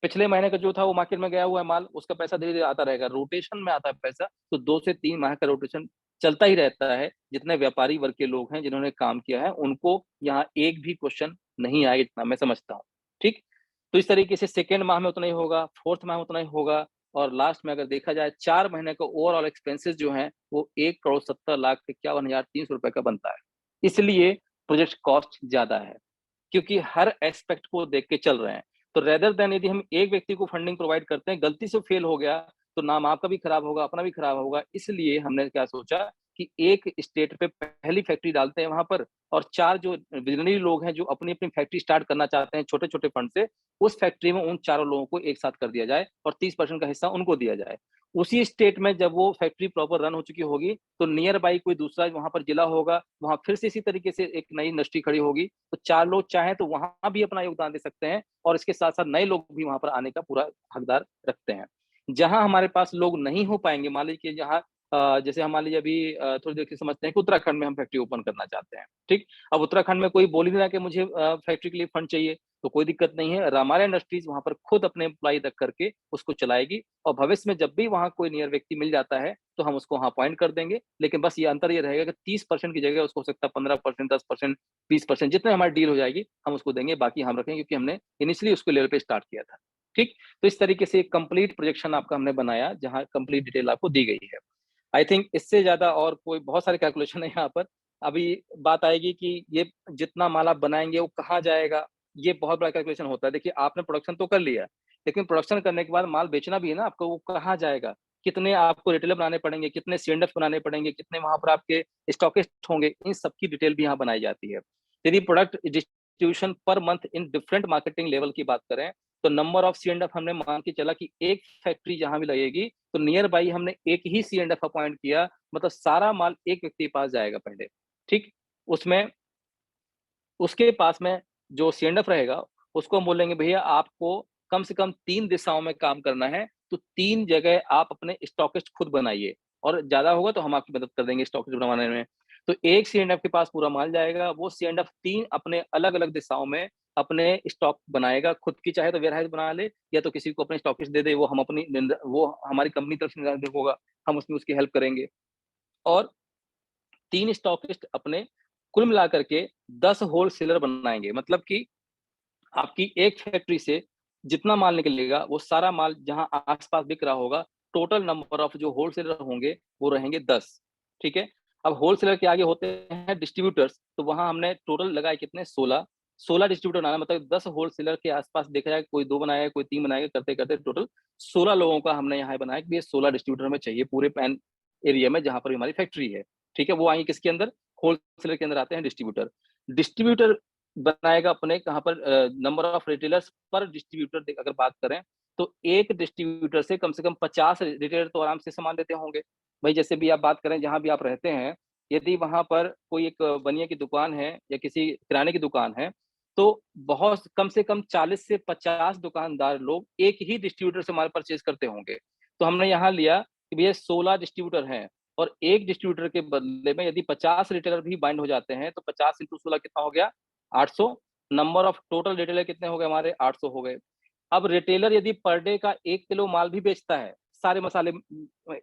पिछले महीने का जो था वो मार्केट में गया हुआ है माल, उसका पैसा धीरे-धीरे आता रहेगा, रोटेशन में आता है पैसा, तो 2 से 3 माह का रोटेशन चलता ही रहता है। जितने व्यापारी वर्ग के लोग हैं, जिन्होंने काम किया है, उनको यहाँ एक भी क्वेश्चन नहीं आएगा, इतना मैं समझता हूँ, ठीक? तो इस तरीके से सेकंड माह में उतना ही होगा, फोर्थ माह में उतना ही होगा, और लास्ट में अगर देखा जाए 4 महीने का ओवरऑल एक्सपेंसेस जो हैं, वो 1,70,51,300 रुपए का बनता है। इसलिए प्रोजेक्ट कॉस्ट ज़्यादा है। क्योंकि हर एस्पेक्ट को देख के चल रहे हैं। तो रेदर देन यदि हम एक व्यक्ति को फंडिंग प्रोवाइड करते हैं, गलती से फेल हो गया, तो नाम आपका भी खराब होगा, अपना भी खराब होगा। इसलिए हमने क्या सोचा कि एक स्टेट पे पहली फैक्ट्री डालते हैं वहाँ पर, और 4 जो विज़नरी लोग हैं, जो अपनी-अपनी फैक्ट्री स्टार्ट करना चाहते हैं छोटे-छोटे फंड से, उस फैक्ट्री में उन चारों लोगों को एक साथ कर दिया जाए और 30% का हिस्सा उनको दिया जाए। उसी स्टेट में जब वो फैक्ट्री प्रॉपर रन हो चुकी होगी, तो नियर बाय कोई दूसरा वहाँ पर जिला होगा, वहाँ फिर से इसी तरीके से एक नई इंडस्ट्री खड़ी होगी। तो 4 लोग चाहें तो वहाँ भी अपना योगदान दे सकते हैं, और इसके साथ-साथ नए लोग भी वहाँ पर आने का पूरा हकदार रखते हैं। जहाँ हमारे पास लोग नहीं हो पाएँगे, मान लीजिए जहाँ जैसे हम मान लीजिए अभी थोड़ी देर से समझते हैं कि उत्तराखंड में हम फैक्ट्री ओपन करना चाहते हैं, ठीक? अब उत्तराखंड में कोई बोल ही नहीं रहा कि मुझे फैक्ट्री के लिए फंड चाहिए, तो कोई दिक्कत नहीं है। रामायण इंडस्ट्रीज़ वहाँ पर खुद अपने एम्प्लॉयी रख कर के उसको चलाएगी, और भविष्य में जब भी वहाँ कोई नियर व्यक्ति मिल जाता है, तो हम उसको वहाँ अपॉइंट कर देंगे। लेकिन बस ये अंतर ये रहेगा कि 30% की जगह उसको हो सकता है 15%, 10%, 20%, जितने हमारी डील हो जाएगी, हम उसको देंगे, बाकी हम रखेंगे, क्योंकि हमने इनिशियली उसके लेवल पे स्टार्ट किया था। ठीक? तो इस तरीके से एक कंप्लीट प्रोजेक्शन आपका हमने बनाया, जहाँ कंप्लीट डिटेल आपको दी गई है। आई थिंक इससे ज़्यादा और कोई बहुत सारे कैलकुलेशन है यहाँ पर। अभी बात आएगी कि ये जितना माल आप बनाएँगे, वो कहाँ जाएगा? ये बहुत बड़ा कैलकुलेशन होता है। देखिए, आपने प्रोडक्शन तो कर लिया, लेकिन प्रोडक्शन करने के बाद माल बेचना भी है ना आपको, वो कहाँ जाएगा? कितने आपको रिटेलर बनाने पड़ेंगे, कितने सी-एंड-एफ बनाने पड़ेंगे, कितने वहाँ पर आपके स्टॉकिस्ट होंगे, इन सब की डिटेल भी यहाँ बनाई जाती है। यदि product distribution per month in different marketing level की बात करें, तो नंबर ऑफ सी-एंड-एफ हमने मान के चला कि एक फैक्ट्री जहाँ भी लगेगी, तो नियर बाय हमने एक ही सी-एंड-एफ अपॉइंट किया, मतलब सारा माल एक व्यक्ति के पास जाएगा पहले, ठीक? उसमें उसके पास में जो सी-एंड-एफ रहेगा, उसको हम बोलेंगे भैया आपको कम से कम 3 दिशाओं में काम करना है, तो 3 जगह आप अपने स्टॉकिस्ट खुद बनाइए, और ज़्यादा होगा तो हम आपकी मदद कर देंगे स्टॉकिस्ट बनवाने में। तो एक सी-एंड-एफ के पास पूरा माल जाएगा, वो सी-एंड-एफ 3 अपने अलग-अलग दिशाओं में अपने स्टॉक बनाएगा, खुद की चाहे तो वेयरहाउस बना ले, या तो किसी को अपने स्टॉकिस्ट दे दे, वो हमारी कंपनी तरफ से निर्धारित होगा, हम उसमें उसकी हेल्प करेंगे। और 3 स्टॉकिस्ट अपने कुल मिलाकर के 10 होलसेलर बनाएँगे। मतलब कि आपकी एक फैक्ट्री से जितना माल निकलेगा, वो सारा माल जहाँ आस-पास बिक रहा होगा, टोटल नंबर ऑफ जो होलसेलर होंगे, वो रहेंगे 10, ठीक है? अब होलसेलर के आगे होते हैं डिस्ट्रीब्यूटर्स, तो वहाँ हमने टोटल लगाए कितने 16, 16 डिस्ट्रीब्यूटर बनाना, मतलब 10 होलसेलर के आस-पास देखा जाए, कोई 2 बनाएगा, कोई 3 बनाएगा, करते-करते टोटल 16 लोगों का हमने यहाँ बनाया कि ये 16 डिस्ट्रीब्यूटर हमें चाहिए पूरे पैन एरिया में जहाँ पर भी हमारी फैक्ट्री है, ठीक है? वो आएँगे किसके अंदर? होलसेलर के अंदर आते हैं डिस्ट्रीब्यूटर। डिस्ट्रीब्यूटर बनाएगा अपने कहाँ पर नंबर ऑफ रिटेलर्स पर डिस्ट्रीब्यूटर अगर बात करें, तो एक डिस्ट्रीब्यूटर से कम 50 रिटेलर तो आराम से सामान लेते होंगे। भाई जैसे भी आप बात करें जहाँ भी आप रहते हैं, यदि वहाँ पर कोई एक बनिया की दुकान है या किसी किराने की दुकान है, तो बहुत कम से कम 40 से 50 दुकानदार लोग एक ही डिस्ट्रीब्यूटर से माल परचेज़ करते होंगे। तो हमने यहाँ लिया कि भैया 16 डिस्ट्रीब्यूटर हैं, और एक डिस्ट्रीब्यूटर के बदले में यदि 50 रिटेलर भी बाइंड हो जाते हैं, तो 50 इंटू 16 कितना हो गया? 800। नंबर ऑफ टोटल रिटेलर कितने हो गए हमारे? 800 हो गए। अब रिटेलर यदि पर डे का 1 किलो माल भी बेचता है, सारे मसाले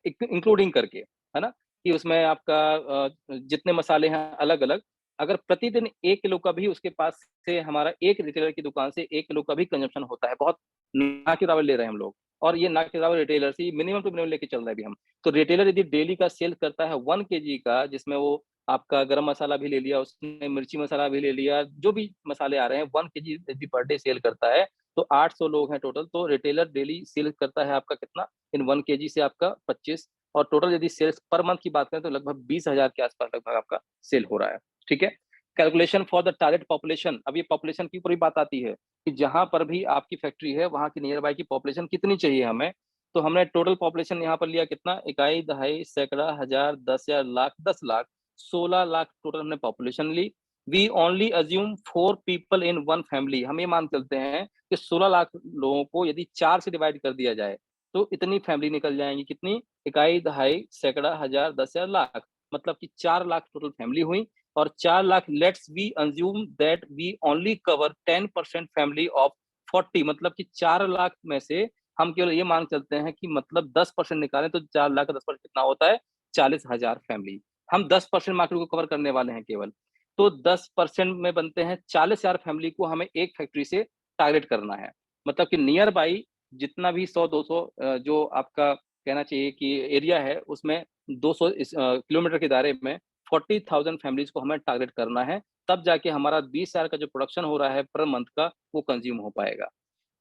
इंक्लूडिंग करके, है ना? कि उसमें आपका जितने मसाले हैं अलग-अलग, अगर प्रतिदिन 1 किलो का भी उसके पास से हमारा एक रिटेलर की दुकान से 1 किलो का भी कंजम्पशन होता है, बहुत ना के बराबर ले रहे हैं हम लोग, और ये ना के बराबर रिटेलर से मिनिमम टू मिनिमम लेके चल रहे हैं अभी हम। तो रिटेलर यदि डेली का सेल करता है 1 केजी का, जिसमें वो आपका गरम मसाला भी ले लिया, उसने मिर्ची मसाला भी ले लिया, जो भी मसाले आ रहे हैं 1 केजी यदि पर डे सेल करता है, तो 800 लोग हैं टोटल, तो रिटेलर डेली सेल करता है आपका कितना? इन 1 केजी से आपका 25, और टोटल यदि सेल्स पर मंथ की बात करें तो लगभग 20,000 के आस-पास लगभग आपका सेल हो रहा है, ठीक है? Calculation for the target population. अब ये पॉपुलेशन की पूरी बात आती है कि जहां पर भी आपकी फैक्ट्री है वहां की नियर बाई की पॉपुलेशन कितनी चाहिए हमें। तो हमने टोटल पॉपुलेशन यहाँ पर लिया कितना, इकाई, दहाई, सैकड़ा, हजार, 10,000, लाख, 10 लाख, 16 लाख टोटल हमने पॉपुलेशन ली। We only assume 4 people in one family. हम ये मान चलते हैं कि 16 लाख लोगों को यदि 4 से डिवाइड कर दिया जाए तो इतनी फैमिली निकल जाएंगी, कितनी, इकाई, दहाई, सैकड़ा, हजार, 10,000, लाख, मतलब कि 4 लाख टोटल फैमिली हुई। और 4 lakh, let's we assume that we only cover 10% family of 40, मतलब कि 4 लाख में से हम केवल ये मान चलते हैं कि मतलब 10% निकालें तो 4 लाख का 10% कितना होता है, 40,000 फैमिली। हम 10% मार्केट को कवर करने वाले हैं केवल, तो 10% में बनते हैं 40,000 फैमिली को हमें एक फैक्ट्री से टारगेट करना है। मतलब कि नियर बाई जितना भी 100-200 जो आपका कहना चाहिए कि एरिया है उसमें 200 किलोमीटर के दायरे में 40,000 फैमिलीज को हमें टारगेट करना है, तब जाके हमारा 20,000 का जो प्रोडक्शन हो रहा है पर मंथ का वो कंज्यूम हो पाएगा।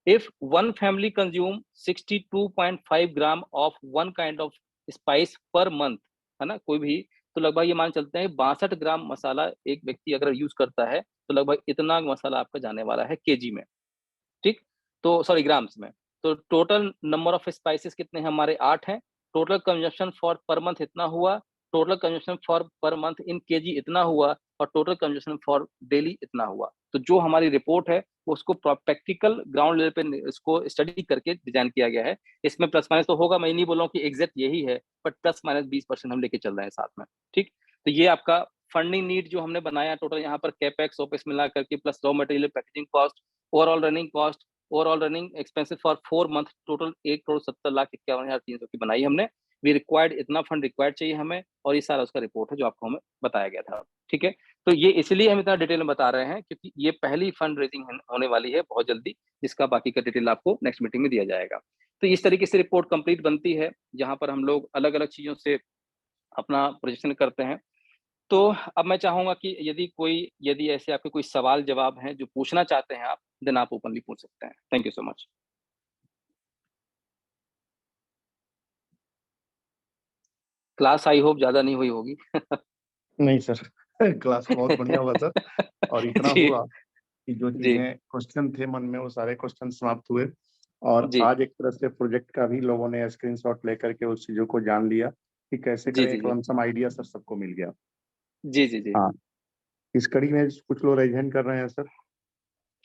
If one family consume 62.5 gram of one kind of spice per month, है ना, कोई भी, तो लगभग ये मान चलते हैं 62 ग्राम मसाला एक व्यक्ति अगर यूज करता है तो लगभग इतना मसाला आपका जाने वाला है केजी में, ठीक, तो सॉरी ग्राम्स में। तो टोटल नंबर ऑफ स्पाइसेस कितने हैं हमारे, 8 हैं। Total consumption for per month इतना हुआ, total consumption for per month in KG इतना हुआ, और टोटल कंजम्पशन फॉर डेली इतना हुआ। तो जो हमारी रिपोर्ट है उसको प्रैक्टिकल ग्राउंड लेवल पे इसको स्टडी करके डिजाइन किया गया है। इसमें प्लस माइनस तो होगा, मैं नहीं बोल रहा हूँ कि एग्जैक्ट यही है, बट प्लस माइनस 20% हम लेके चल रहे हैं साथ में, ठीक। तो ये आपका फंडिंग नीड जो हमने बनाया टोटल यहाँ पर कैपेक्स ओपेक्स मिला करके plus raw material, packaging cost, overall running cost, overall running expenses for 4 month total 1,70,51,300 की बनाई हमने। वी रिक्वायर्ड, इतना फंड रिक्वायर्ड चाहिए हमें, और ये सारा उसका रिपोर्ट है जो आपको हमें बताया गया था, ठीक है। तो ये इसलिए हम इतना डिटेल में बता रहे हैं क्योंकि ये पहली फंड रेजिंग होने वाली है बहुत जल्दी, जिसका बाकी का डिटेल आपको नेक्स्ट मीटिंग में दिया जाएगा। तो इस तरीके से रिपोर्ट कंप्लीट बनती है जहां पर हम लोग अलग अलग चीजों से अपना प्रोजेक्शन करते हैं। तो अब मैं चाहूंगा कि यदि ऐसे आपके कोई सवाल जवाब हैं जो पूछना चाहते हैं आप, देन आप ओपनली पूछ सकते हैं। Thank you so much. Class I hope ज्यादा नहीं हुई होगी। नहीं सर, क्लास बहुत बढ़िया हुआ सर। और इतना जी हुआ कि जो जी चीजें क्वेश्चन थे मन में वो सारे क्वेश्चन समाप्त हुए। और जी आज एक तरह से प्रोजेक्ट का भी लोगों ने स्क्रीनशॉट लेकर के उस चीजों को जान लिया कि कैसे जी करें, जी एक जी लमसम आइडिया सर सबको मिल गया। जी जी जी हाँ, इस कड़ी में कुछ लोग रेजन कर रहे हैं सर।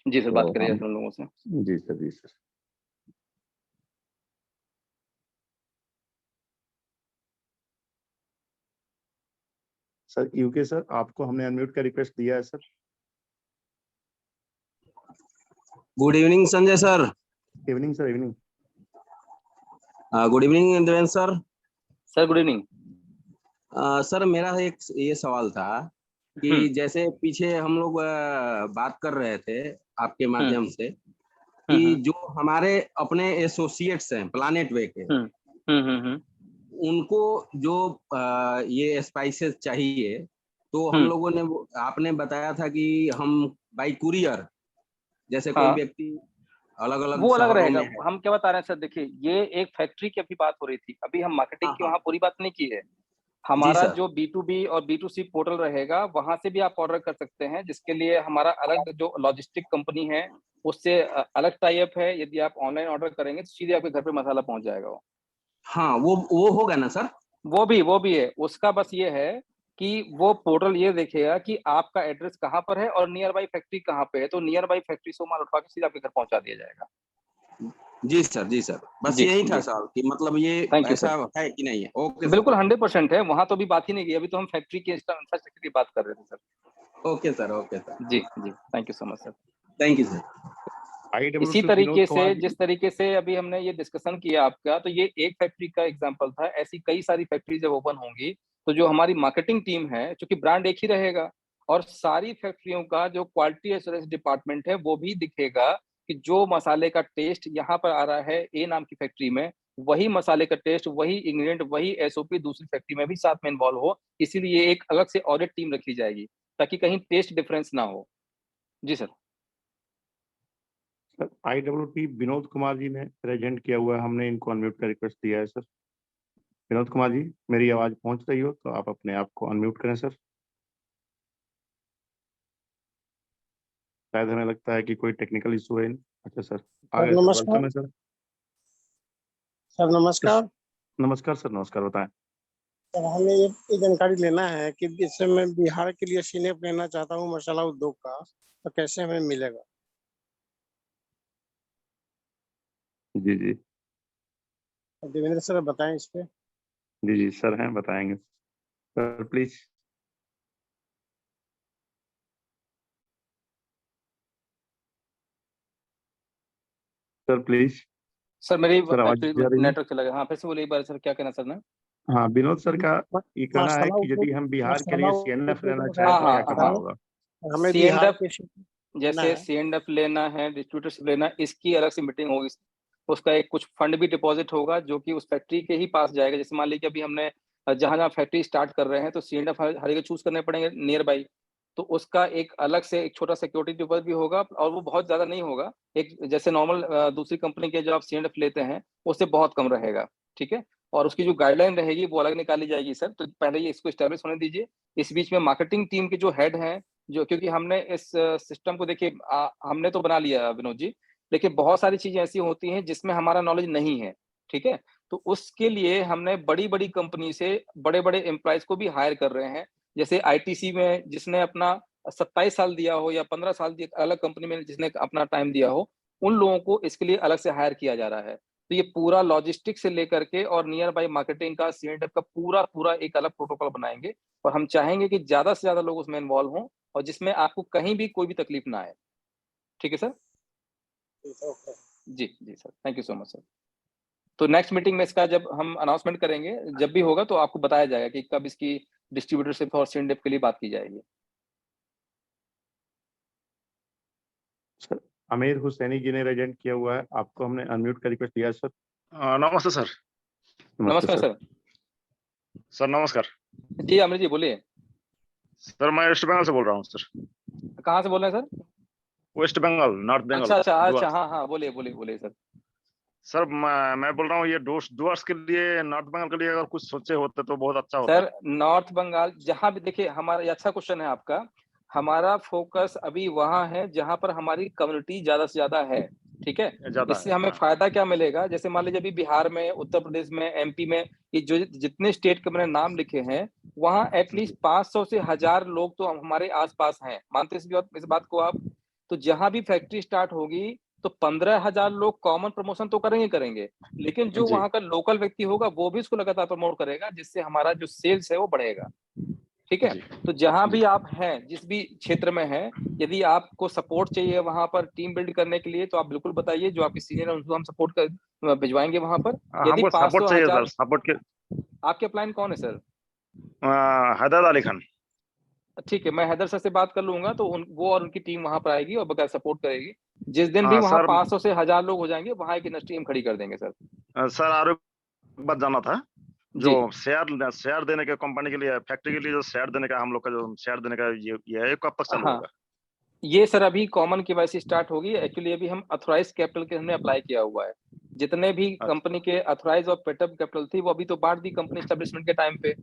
जी सर, बात तो करिए हम, हम लोगों से। जी सर, जी सर। सर यूके सर, आपको हमने अनम्यूट का रिक्वेस्ट दिया है sir. Good evening Sanjay sir. Evening sir, evening. Good evening Devendra sir. Sir good evening. Sir मेरा एक ये सवाल था कि जैसे पीछे हम लोग बात कर रहे थे आपके माध्यम से कि जो हमारे अपने एसोसिएट्स हैं प्लानेट वे के, उनको जो ये स्पाइसेस चाहिए, तो हम लोगों ने आपने बताया था कि हम बाई कुरियर, जैसे कोई हाँ, व्यक्ति अलग अलग वो अलग शहरों रहेगा। में है। हम क्या बता रहे हैं सर, देखिए ये एक फैक्ट्री की अभी बात हो रही थी, अभी हम मार्केटिंग हाँ की हाँ। वहाँ पूरी बात नहीं की है। जी हमारा सर। जो B2B और B2C पोर्टल रहेगा वहां से भी आप ऑर्डर कर सकते हैं, जिसके लिए हमारा अलग जो लॉजिस्टिक कंपनी है उससे अलग टाई अप है। यदि आप ऑनलाइन ऑर्डर करेंगे तो सीधे आपके घर पे मसाला पहुंच जाएगा। हाँ, वो होगा ना सर। वो भी है, उसका बस ये है कि वो पोर्टल ये देखेगा कि आपका एड्रेस कहाँ पर है और नियर बाई फैक्ट्री कहाँ पे है, तो नियर बाई फैक्ट्री से माल उठवा के सीधे आपके घर पहुंचा दिया जाएगा। जी सर, जी सर, बस जी यही था जी, सर कि मतलब ये थैंक यू ऐसा सर। है कि नहीं है। ओके सर, बिल्कुल ओके। 100% है, वहां तो अभी बात ही नहीं की, अभी तो हम फैक्ट्री के इंफ्रास्ट्रक्चर की बात कर रहे थे sir. Okay sir, okay sir. जी जी, thank you so much sir. Thank you sir. इसी IWP विनोद तरीके से, कुमार जिस जी। तरीके से अभी हमने ये डिस्कशन किया आपका, तो ये एक फैक्ट्री का एग्जांपल था। ऐसी कई सारी फैक्ट्री जब ओपन होंगी तो जो हमारी मार्केटिंग टीम है, क्योंकि ब्रांड एक ही रहेगा, और सारी फैक्ट्रियों का जो क्वालिटी एश्योरेंस डिपार्टमेंट है वो भी दिखेगा कि जो मसाले का टेस्ट यहाँ पर आ रहा है ए नाम की फैक्ट्री में, वही मसाले का टेस्ट, वही इंग्रेडिएंट, वही SOP दूसरी फैक्ट्री में भी साथ में इन्वॉल्व हो। इसीलिए एक अलग से ऑडिट टीम रखी जाएगी ताकि कहीं टेस्ट डिफरेंस ना हो। जी sir. Sir IWP Vinod Kumar ji ने प्रेजेंट किया हुआ है, हमने इनको अनम्यूट का रिक्वेस्ट दिया है सर। विनोद कुमार जी, मेरी आवाज पहुंच रही हो तो आप अपने आप को अनम्यूट करें सर। शायद हमें लगता है कि कोई टेक्निकल इशू है। अच्छा सर, आ सर गए सर, नमस्कार। वेलकम है सर। सर नमस्कार। नमस्कार सर, नमस्कार, बताएं। सर हमें ये जानकारी लेना है कि जैसे मैं बिहार के लिए सीनेप लेना चाहता हूँ मसाला उद्योग का, तो कैसे हमें मिलेगा? जी जी। तो देवेंद्र सर बताएं इस पे। जी जी सर हैं, बताएंगे sir, please. Sir please. Sir मेरी सर आवाज एक्चुअली आ रही है? नेटवर्क चला गया। हाँ, फिर से बोलिए एक बार सर, क्या कहना सर ने? हाँ, विनोद सर का ये कहना है मसाला कि यदि उद्योग, हम बिहार के मसाला लिए सीएनएफ उद्योग लेना में चाहें हाँ तो हाँ क्या करना हाँ, होगा? हमें सी एंड बिहार एफ, के लेना जैसे है। सी एंड एफ लेना है, डिस्ट्रीब्यूटरशिप लेना है, इसकी अलग से मीटिंग होगी। उसका एक कुछ फंड भी डिपॉजिट होगा जो कि उस फैक्ट्री के ही पास जाएगा। जैसे मान लीजिए अभी हमने जहां जहां फैक्ट्री स्टार्ट कर रहे हैं तो सी एंड एफ हर जगह चूज करने पड़ेंगे नियर बाई। तो उसका एक अलग से एक छोटा सिक्योरिटी डिपॉजिट भी होगा, और वो बहुत ज्यादा नहीं होगा। एक जैसे नॉर्मल दूसरी कंपनी के जो आप सी एंड एफ लेते हैं उससे बहुत कम रहेगा। ठीक है, और उसकी जो गाइडलाइन रहेगी वो अलग निकाली जाएगी सर। तो पहले ये इसको स्टैब्लिश होने दीजिए। इस बीच में मार्केटिंग टीम के जो हेड हैं, जो, क्योंकि हमने इस सिस्टम को देखिए, हमने तो बना लिया विनोद जी, लेकिन बहुत सारी चीजें ऐसी होती हैं जिसमें हमारा नॉलेज नहीं है। ठीक है, तो उसके लिए हमने बड़ी बड़ी कंपनी से बड़े बड़े एम्प्लॉयज को भी हायर कर रहे हैं। जैसे आईटीसी में जिसने अपना 27 साल दिया हो, या 15 साल अलग कंपनी में जिसने अपना टाइम दिया हो, उन लोगों को इसके लिए अलग से हायर किया जा रहा है। तो ये पूरा लॉजिस्टिक से लेकर के और नियर बाई मार्केटिंग का, सीएंडएफ का पूरा पूरा एक अलग प्रोटोकॉल बनाएंगे। और हम चाहेंगे कि ज्यादा से ज्यादा लोग उसमें इन्वॉल्व हों, और जिसमें आपको कहीं भी कोई भी तकलीफ ना आए। ठीक है सर? ओके। जी जी sir, thank you so much sir. तो नेक्स्ट मीटिंग में इसका जब हम अनाउंसमेंट करेंगे, जब भी होगा तो आपको बताया जाएगा कि कब इसकी डिस्ट्रीब्यूटरशिप और सीएंडएफ के लिए बात की जाएगी। सर आमिर हुसैनी जी ने रेजेंट किया हुआ है, आपको हमने अनम्यूट का रिक्वेस्ट दिया है सर। नमस्ते सर। नमस्ते नमस्कार सर। सर। सर नमस्कार। जी अमृत जी बोलिए। सर मैं वेस्ट बंगाल से बोल रहा हूँ सर। कहाँ से बोल रहे हैं सर? वेस्ट बंगाल, नॉर्थ अच्छा बंगाल, अच्छा अच्छा, डुवर्स। हाँ हाँ, बोलिए बोलिए बोलिए सर। सर मैं बोल रहा हूँ ये डुवर्स के लिए, नॉर्थ बंगाल के लिए अगर कुछ सोचे होते तो बहुत अच्छा होता। सर नॉर्थ बंगाल जहां भी देखिए, हमारा ये अच्छा क्वेश्चन है आपका। हमारा फोकस अभी वहां है जहां पर हमारी कम्युनिटी ज्यादा से ज्यादा है। ठीक है, ज्यादा इससे है, हमें हाँ। फायदा क्या मिलेगा? जैसे मान लीजिए अभी बिहार में, उत्तर प्रदेश में, एमपी में, ये जो जितने स्टेट के मैंने नाम लिखे हैं, वहाँ एटलीस्ट 500 से 1000 लोग तो हमारे आसपास हैं। मानते इस बात को आप? तो जहां भी फैक्ट्री स्टार्ट होगी तो 15,000 लोग कॉमन प्रमोशन तो करेंगे करेंगे, लेकिन जो जी वहां का लोकल व्यक्ति होगा वो भी उसको लगातार प्रमोट करेगा, जिससे हमारा जो सेल्स है वो बढ़ेगा। ठीक है, जी तो जहां जी भी आप हैं, जिस भी क्षेत्र में हैं, यदि आपको सपोर्ट चाहिए वहां पर टीम बिल्ड करने के लिए, तो आप बिल्कुल बताइए। जो आपके सीनियर हैं उनको हम सपोर्ट कर भिजवाएंगे वहां पर। यदि हमको 500 सपोर्ट चाहिए सर, 1000, सपोर्ट के। आपके अपलाइन कौन है सर? हैदर अली खान। ठीक है, मैं हैदर सर से बात कर लूंगा, तो वो और उनकी टीम वहां पर आएगी और बकायदा सपोर्ट करेगी। जिस दिन भी वहां सर 500 से 1000 लोग हो जाएंगे, वहां एक इंडस्ट्री हम खड़ी कर देंगे सर। सर और एक बात जानना था। जो जी, शेयर देने के कंपनी के लिए, फैक्ट्री के लिए जो शेयर देने का, हम लोग का जो शेयर देने का ये है, कब तक चालू हाँ, होगा? ये सर अभी कॉमन केवाईसी स्टार्ट होगी। एक्चुअली अभी हम अथॉराइज कैपिटल के हमने अप्लाई किया हुआ है। जितने भी अच्छा। कंपनी के अथॉराइज और पेटअप कैपिटल थी वो अभी तो बांट दी कंपनी स्टैब्लिशमेंट के टाइम पे।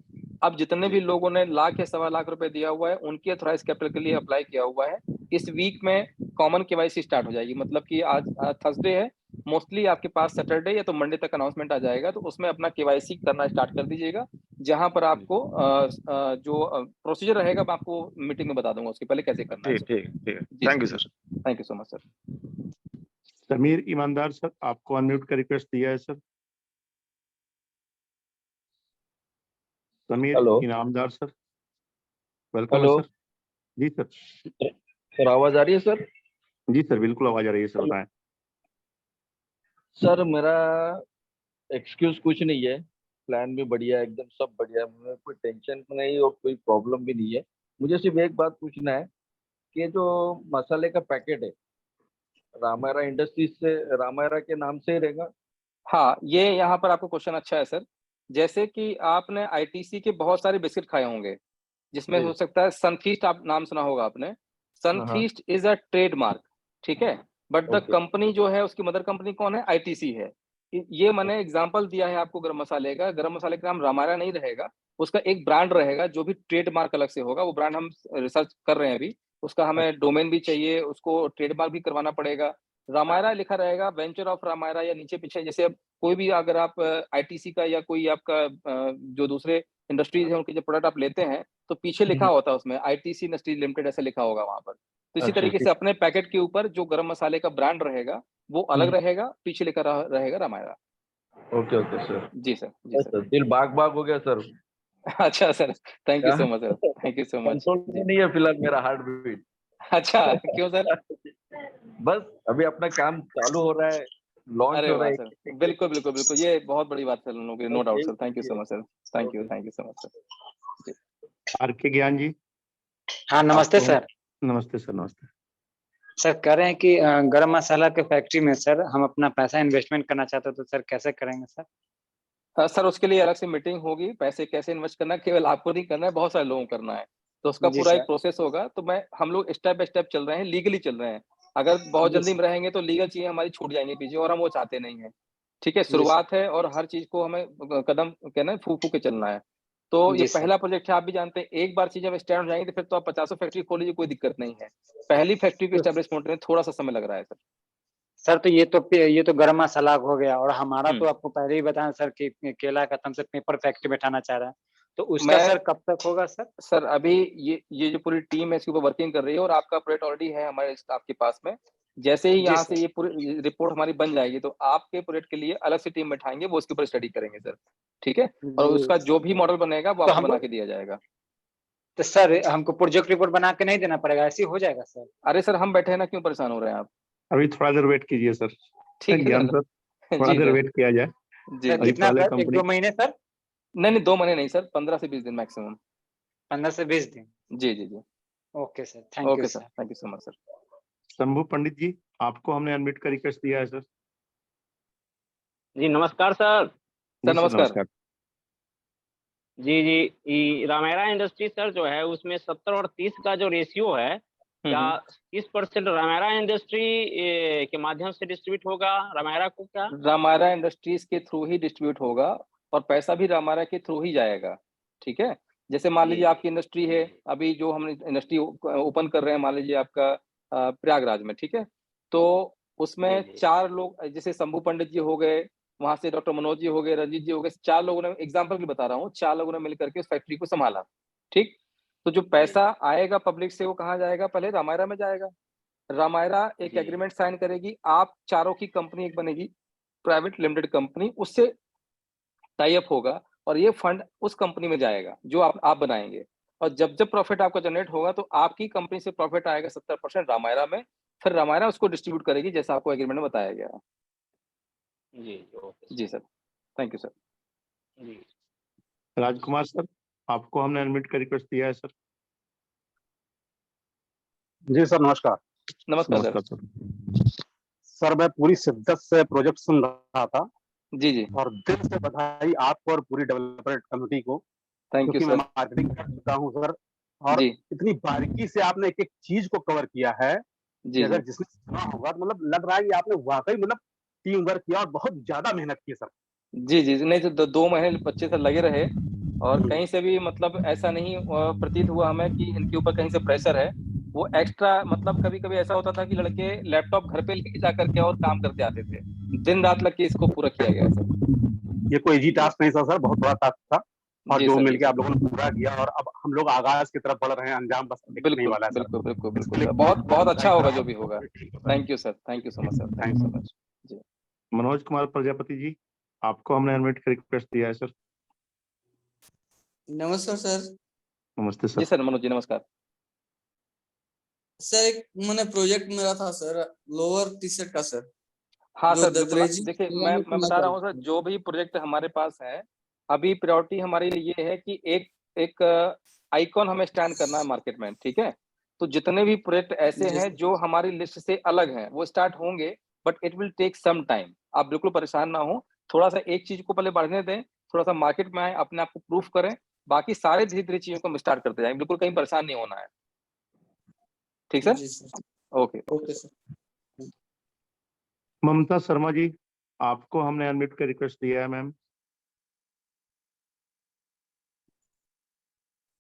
अब जितने जी भी लोगों ने लाख या 1.25 लाख रुपए दिया हुआ है, उनकी अथॉराइज कैपिटल के लिए अप्लाई किया हुआ है। इस वीक में कॉमन केवाईसी स्टार्ट हो जाएगी। मतलब कि आज थर्सडे है, मोस्टली आपके पास सैटरडे या तो मंडे तक अनाउंसमेंट आ जाएगा, तो उसमें अपना केवाईसी करना स्टार्ट कर दीजिएगा। जहां पर जी। आपको जो प्रोसीजर रहेगा मैं आपको मीटिंग में बता दूंगा उसके पहले कैसे करना है ठीक इसको। ठीक ठीक है, जी थैंक सर, यू जी sir. Sir, thank you so much sir. Sameer Imandar sir, आपको अनम्यूट का रिक्वेस्ट दिया है sir. Sameer hello Inamdar sir, welcome है हेलो। सर। जी सर। सर आवाज आ रही है सर? जी सर, बिल्कुल आवाज आ रही है सर, बताएं। सर मेरा एक्सक्यूज कुछ नहीं है। प्लान भी बढ़िया है, एकदम सब बढ़िया है, मुझे कोई टेंशन नहीं और कोई प्रॉब्लम भी नहीं है। मुझे सिर्फ एक बात पूछना है कि जो मसाले का पैकेट है, रामायरा इंडस्ट्रीज से, रामायरा के नाम से ही रहेगा? हाँ, ये यहाँ पर आपका क्वेश्चन अच्छा है सर। जैसे कि आपने आईटीसी के बहुत सारे बिस्किट खाए होंगे, जिसमें जी। हो सकता है सनफीस्ट, आप नाम सुना होगा आपने। हाँ हाँ। Sunfeast is a trademark. ठीक है, बट द ओके कंपनी जो है उसकी मदर कंपनी कौन है? आईटीसी है। ये मैंने एग्जांपल दिया है आपको गरम मसाले का। गरम मसाले का नाम रामायण नहीं रहेगा, उसका एक ब्रांड रहेगा जो भी ट्रेडमार्क अलग से होगा। वो ब्रांड हम रिसर्च कर रहे हैं अभी, उसका हमें डोमेन भी चाहिए, उसको ट्रेडमार्क भी करवाना पड़ेगा। रामायरा लिखा रहेगा, वेंचर ऑफ रामायरा, या नीचे पीछे जैसे अब कोई भी अगर आप आईटीसी का या कोई आपका जो दूसरे इंडस्ट्रीज है उनके जो प्रोडक्ट आप लेते हैं तो पीछे लिखा होता है उसमें आईटीसी इंडस्ट्रीज लिमिटेड ऐसा लिखा होगा वहां पर। तो इसी अच्छा, तरीके से अपने पैकेट के ऊपर जो गरम मसाले का ब्रांड रहेगा वो अलग रहेगा, पीछे लिखा रहेगा रामायरा। Okay okay sir. जी सर, जी सर। दिल बाग बाग हो गया सर। अच्छा sir, thank you so much sir, thank you so much. Control में नहीं है फिलहाल मेरा हार्ट बीट। अच्छा, क्यों सर? बस अभी अपना काम चालू हो रहा है, लॉन्च अरे हो रहा वाह है। सर, बिल्कुल बिल्कुल बिल्कुल, ये बहुत बड़ी बात है हम लोगों के लिए, no doubt sir. Thank you so Okay. Much sir, thank you so much sir. R K Gyan जी, हाँ नमस्ते आपको- सर। नमस्ते सर, नमस्ते। सर कह रहे हैं कि गरम मसाला के फैक्ट्री में सर हम अपना पैसा इन्वेस्टमेंट करना चाहते हैं, तो सर कैसे करेंगे सर? सर उसके लिए अलग से मीटिंग होगी, पैसे कैसे इन्वेस्ट करना है केवल आपको नहीं करना है, बहुत सारे लोगों को करना है। तो उसका जी पूरा एक सर। प्रोसेस होगा। तो हम लोग स्टेप बाय स्टेप चल रहे हैं, लीगली चल रहे हैं। अगर बहुत जी जल्दी सर। में रहेंगे तो लीगल चीजें हमारी छूट जाएंगी पीछे, और हम वो चाहते नहीं है। ठीक है, जी सर। शुरुआत है और हर चीज को हमें कदम कहना है, फूक फूक के चलना है। तो ये जी सर। पहला प्रोजेक्ट है, आप भी जानते हैं। एक बार चीज जब स्टैंड हो जाएंगी तो फिर तो आप 50 फैक्ट्री खोल लीजिए, कोई दिक्कत नहीं है। पहली फैक्ट्री को स्टैब्लिशमेंट में थोड़ा सा समय लग रहा है सर। सर तो ये तो गरम मसाला हो गया, और हमारा तो आपको पहले ही बताया सर कि केला का हम से पेपर फैक्ट्री बैठाना चाह रहे हैं, तो उसका मैं सर कब तक होगा सर? सर अभी ये जो पूरी टीम है इसके ऊपर वर्किंग कर रही है, और आपका प्रोजेक्ट ऑलरेडी है हमारे स्टाफ के पास में। जैसे ही जी यहाँ सर। से ये पूरी रिपोर्ट हमारी बन जाएगी तो आपके प्रोजेक्ट के लिए अलग से टीम बैठाएंगे, वो उसके ऊपर स्टडी करेंगे सर। ठीक है, और जी उसका जो भी मॉडल बनेगा वो तो आपको हमको बना के दिया जाएगा। तो सर हमको प्रोजेक्ट रिपोर्ट बना के नहीं देना पड़ेगा, ऐसे ही हो जाएगा सर? अरे सर हम बैठे हैं ना, क्यों परेशान हो रहे हैं आप? अभी थोड़ा देर वेट कीजिए सर, ठीक है ज्ञान सर। सर, थोड़ा जी देर सर, वेट किया जाए। जी सर जी। अभी कितना पहले सर, एक कंपनी, दो महीने सर? नहीं नहीं, 2 महीने नहीं सर, 15 से 20 दिन मैक्सिमम। 15 से 20 दिन? जी जी जी। Okay sir, thank you okay sir, sir. Thank you so much sir. Shambhu Pandit ji, आपको हमने अनम्यूट का रिक्वेस्ट दिया है सर। जी नमस्कार सर। सर जी नमस्कार। जी जी, रामेरा इंडस्ट्री सर जो है उसमें 70 और 30 का जो रेशियो है, क्या 30% रामेरा इंडस्ट्री के माध्यम से डिस्ट्रीब्यूट होगा रामेरा को क्या? रामायरा इंडस्ट्रीज के थ्रू ही डिस्ट्रीब्यूट होगा, और पैसा भी रामायरा के थ्रू ही जाएगा। ठीक है, जैसे मान लीजिए आपकी इंडस्ट्री है, अभी जो हम इंडस्ट्री ओपन कर रहे हैं, मान लीजिए आपका प्रयागराज में, ठीक है। तो उसमें जी। 4 लोग, जैसे शंभू पंडित जी हो गए, वहां से डॉक्टर मनोज जी हो गए, रंजीत जी हो गए, 4 लोगों ने, एग्जाम्पल के लिए बता रहा हूँ, 4 लोगों ने मिलकर के उस फैक्ट्री को संभाला। ठीक, तो जो पैसा आएगा पब्लिक से वो कहाँ जाएगा? पहले रामायरा में जाएगा। रामायरा एक जी। एग्रीमेंट साइन करेगी, आप चारों की कंपनी एक बनेगी, प्राइवेट लिमिटेड कंपनी, उससे टाई अप होगा, और ये फंड उस कंपनी में जाएगा जो आप बनाएंगे। और जब जब प्रॉफिट आपका जनरेट होगा तो आपकी कंपनी से प्रॉफिट आएगा 70% रामायरा में, फिर रामायरा उसको डिस्ट्रीब्यूट करेगी जैसा आपको एग्रीमेंट में बताया गया है। जी ओके जी सर, थैंक यू सर। जी। राजकुमार सर, आपको हमने अनम्यूट का रिक्वेस्ट दिया है सर। जी सर नमस्कार। नमस्कार सर। नमस्कार सर। सर मैं पूरी शिद्दत से प्रोजेक्ट सुन रहा था, जी जी, और दिल से बधाई आपको और पूरी डेवलपर कमेटी को, थैंक यू क्योंकि मैं सर। मार्केटिंग कर चुका हूँ सर, और जी इतनी बारीकी से आपने एक एक चीज को कवर किया है कि जी जी अगर जिसने सुना होगा तो मतलब लग रहा है कि आपने वाकई मतलब टीम वर्क किया और बहुत ज्यादा मेहनत की सर। जी जी, नहीं तो 2 महीने बच्चे सर लगे रहे, और कहीं से भी मतलब ऐसा नहीं प्रतीत हुआ हमें कि इनके ऊपर कहीं से प्रेशर है। वो एक्स्ट्रा मतलब कभी कभी ऐसा होता था कि लड़के लैपटॉप घर पे लेके जा करके और काम करते आते थे, दिन रात लग के इसको पूरा किया गया सर। ये कोई इजी जी टास्क नहीं था सर, बहुत बड़ा टास्क था, और जी जो सर, जी मिलके सर, आप लोगों ने पूरा किया, और अब हम लोग आगाज की तरफ बढ़ रहे हैं, अंजाम बस दिखने ही बिल्कुल वाला है बिल्कुल सर। बिल्कुल बिल्कुल इसके लिए सर, बहुत बहुत बहुत बहुत अच्छा बधाई होगा सर जो भी होगा। आपको। Thank you sir, thank you so much sir, thank you so much. जी मनोज कुमार प्रजापति जी, आपको हमने अनम्यूट का रिक्वेस्ट दिया है सर। नमस्कार सर। नमस्ते जी सर। सर, मनोज जी नमस्कार। सर एक मैंने प्रोजेक्ट मेरा था सर, लोअर टी शर्ट का सर, हाँ जो सर बिल्कुल, ददरेजी देखिए जिला मैं में मैं खुला बता रहा हूँ सर, था। जो भी प्रोजेक्ट हमारे पास है, अभी प्रायोरिटी हमारे लिए ये है कि एक एक आइकॉन हमें स्टैंड करना है मार्केट में। ठीक है, तो जितने भी प्रोजेक्ट ऐसे जी हैं सर। जो हमारी लिस्ट से अलग हैं वो स्टार्ट होंगे, but it will take some time. आप बिल्कुल परेशान ना हो, थोड़ा सा एक चीज को पहले बढ़ने दें, थोड़ा सा मार्केट में आए, अपने आप को प्रूफ करें, बाकी सारे धीरे धीरे चीजों को हम स्टार्ट करते जाएंगे, बिल्कुल कहीं परेशान नहीं होना है। ठीक सर, जी sir. Okay okay okay sir. Sir. Mamta Sharma ji, आपको हमने अनम्यूट का रिक्वेस्ट दिया है मैम।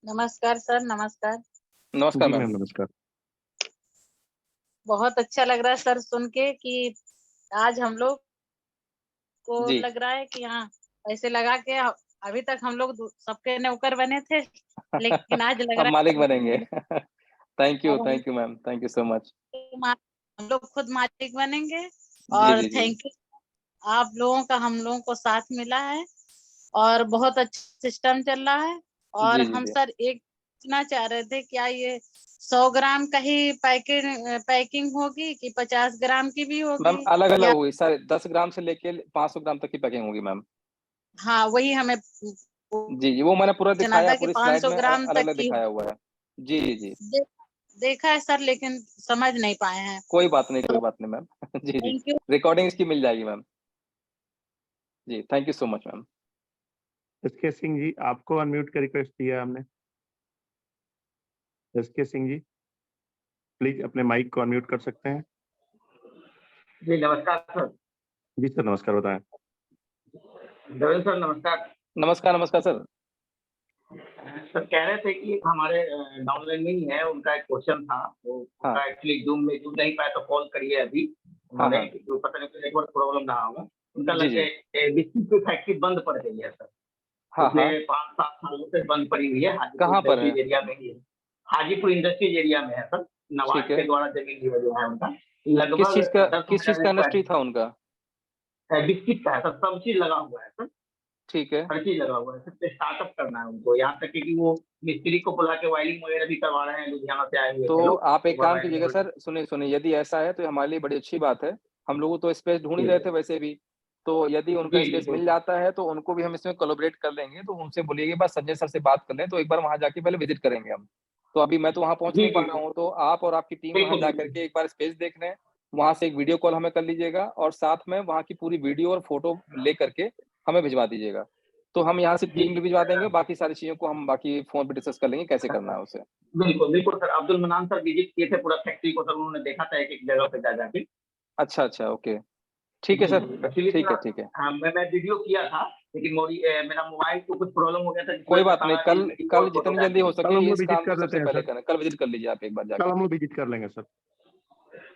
नमस्कार सर, नमस्कार। नमस्कार जी मैम। मैम, नमस्कार। बहुत अच्छा लग रहा है सर सुन के कि आज हम लोग को जी लग रहा है कि हाँ पैसे लगा के अभी तक हम लोग सबके नौकर बने थे, लेकिन आज लग अब रहा मालिक है बनेंगे। थैंक यू, अब thank you ma'am, thank you so much. हम लोग खुद मालिक बनेंगे। जी और जी जी थैंक यू, आप लोगों का हम लोगों को साथ मिला है और बहुत अच्छा सिस्टम चल रहा है। और जी जी हम जी सर एक पूछना चाह रहे थे, क्या ये 100 ग्राम का ही पैकिंग होगी कि 50 ग्राम की भी मैम, होगी? अलग अलग या होगी सारे, 10 ग्राम से लेके 500 ग्राम तक की पैकिंग होगी मैम। हाँ वही हमें जी जी, वो मैंने पूरा पूछना दिखाया, था कि पूरी स्लाइड 500 में ग्राम अलग तक अलग की दिखाया हुआ है। जी जी जी, दे, देखा है सर, लेकिन समझ नहीं पाए हैं। कोई बात नहीं, कोई तो बात नहीं मैम। जी जी, थैंक यू। रिकॉर्डिंग इसकी मिल जाएगी मैम। जी, thank you so much ma'am. SK Singh ji, आपको अनम्यूट का रिक्वेस्ट दिया हमने। एसके सिंह जी, प्लीज अपने माइक को अनम्यूट कर सकते हैं। जी नमस्कार सर। जी सर, नमस्कार, बताएं। देवेंद्र सर नमस्कार। नमस्कार, नमस्कार सर। सर कह रहे थे कि हमारे डाउनलाइन में ही है, उनका एक क्वेश्चन था, तो हाँ उनका एक्चुअली जूम में जुड़ नहीं पाया, तो कॉल करिए अभी हाँ उन्होंने, हाँ, जो पता नहीं नेटवर्क प्रॉब्लम रहा होगा उनका। जी लग जी, के बिस्किट की फैक्ट्री बंद पड़ गई है सर, हाँ हाँ, पिछले 5-7 सालों से बंद पड़ी हुई है, हाजीपुर कहाँ पर है? इंडस्ट्रीज एरिया में ही है। हाजीपुर इंडस्ट्रीज एरिया में है सर, ठीक नवाज है, के द्वारा जमीन लिया गया है उनका। किस चीज का, लगभग 10 किस चीज का इंडस्ट्री था उनका? बिस्किट का है सर, सब चीज लगा हुआ है सर, ठीक है, हर चीज लगा हुआ है। सबसे स्टार्टअप करना है उनको, यहाँ तक कि वो मिस्त्री को बुला के वायरिंग वगैरह भी करवा रहे हैं, लुधियाना से आए हुए थे तो लोग, आप एक ओवर काम वायरिंग कीजिएगा सर, सुनिए सुनिए, यदि ऐसा है तो हमारे लिए बड़ी अच्छी बात है। हम लोग तो स्पेस ढूंढ ही जी रहे थे वैसे भी, तो यदि उनका जी स्पेस बिल्कुल मिल सर। जाता है तो उनको भी हम इसमें कोलैबोरेट कर लेंगे। तो उनसे बोलिए बस संजय सर से बात कर लें, तो एक बार वहां जाके पहले विजिट करेंगे हम। तो अभी मैं तो वहां पहुंच जी नहीं पा रहा बिल्कुल हूँ, तो आप और आपकी टीम वहां बिल्कुल जा बिल्कुल करके एक बार स्पेस देख लें। वहां से एक वीडियो कॉल हमें कर लीजिएगा और साथ में वहां की पूरी वीडियो और फोटो ले करके हमें भिजवा दीजिएगा। तो हम यहाँ से जी टीम भी भिजवा देंगे, बाकी सारी चीजों को हम बाकी फोन पे डिस्कस कर लेंगे कैसे करना है उसे। बिल्कुल बिल्कुल सर। अब्दुल मनान सर विजिट किए थे पूरा फैक्ट्री को सर, उन्होंने देखा था एक एक जगह पे जा जाके। अच्छा अच्छा, ओके, ठीक है जी सर, जी एक्चुअली ठीक सर, है ठीक है, हाँ मैं वीडियो किया था, लेकिन मेरा मोबाइल को कुछ प्रॉब्लम हो गया था, जिस कोई वजह से बात नहीं। सारा चीज कल वीडियो कल और फोटो जितनी जल्दी हो गायब। कल सके हम ये लोग इस विजिट काम को कर लेते सबसे हैं पहले सर। करें, कल विजिट कर लीजिए आप एक बार कल जाके। हम लोग विजिट कर लेंगे सर।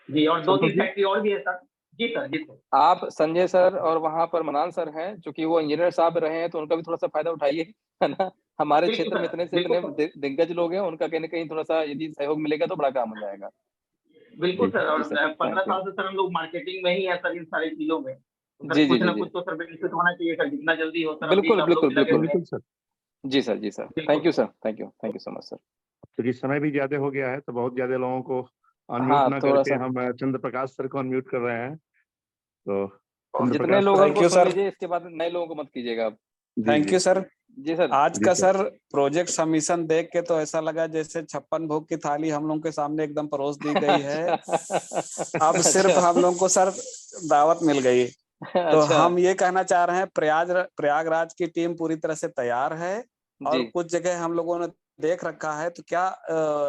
जी, और संतोष 2-3 जी, फैक्ट्री और भी है सर। जी सर, जी सर। आप संजय सर और वहां पर मनान सर हैं, चूंकि वो इंजीनियर साहब रहे हैं, तो उनका भी थोड़ा सा फायदा उठाइए, है ना। हमारे बिल्कुल क्षेत्र में सर, इतने से बिल्कुल इतने सर। दिग्गज लोग हैं, उनका कहीं ना कहीं थोड़ा सा यदि सहयोग मिलेगा तो बड़ा काम हो जाएगा। बिल्कुल जी सर, और जी सर, 15 थैंक यू। साल से सर हम लोग मार्केटिंग में ही है सर, इन सारी चीजों में। तो सर जी जी कुछ जी ना जी, कुछ तो सर बेनिफिट होना चाहिए सर, जितना जल्दी हो सर, अभी बिल्कुल सब लोग बिल्कुल भी लगे बिल्कुल। हुए हैं। बिल्कुल सर। जी सर, जी सर, बिल्कुल thank you sir. Sir, thank you so much sir. क्योंकि समय भी ज्यादा हो गया है, तो बहुत ज्यादा लोगों को अनम्यूट हाँ ना थोड़ा करके सा, हम चंद्र प्रकाश सर को अनम्यूट कर रहे हैं। तो चंद्र जितने प्रकाश लोग सर। उनको सुन लीजिए, इसके बाद नए लोगों को मत कीजिएगा आप। जी थैंक जी यू सर। जी सर। आज जी का सर। सर प्रोजेक्ट सबमिशन देख के तो ऐसा लगा जैसे 56 भोग की थाली हम लोगों के सामने एकदम परोस दी गई है। अब सिर्फ अच्छा हम लोगों को सर दावत मिल गई। तो अच्छा, हम ये कहना चाह रहे हैं, प्रयागराज की टीम पूरी तरह से तैयार है और जी कुछ जगह हम लोगों ने देख रखा है। तो क्या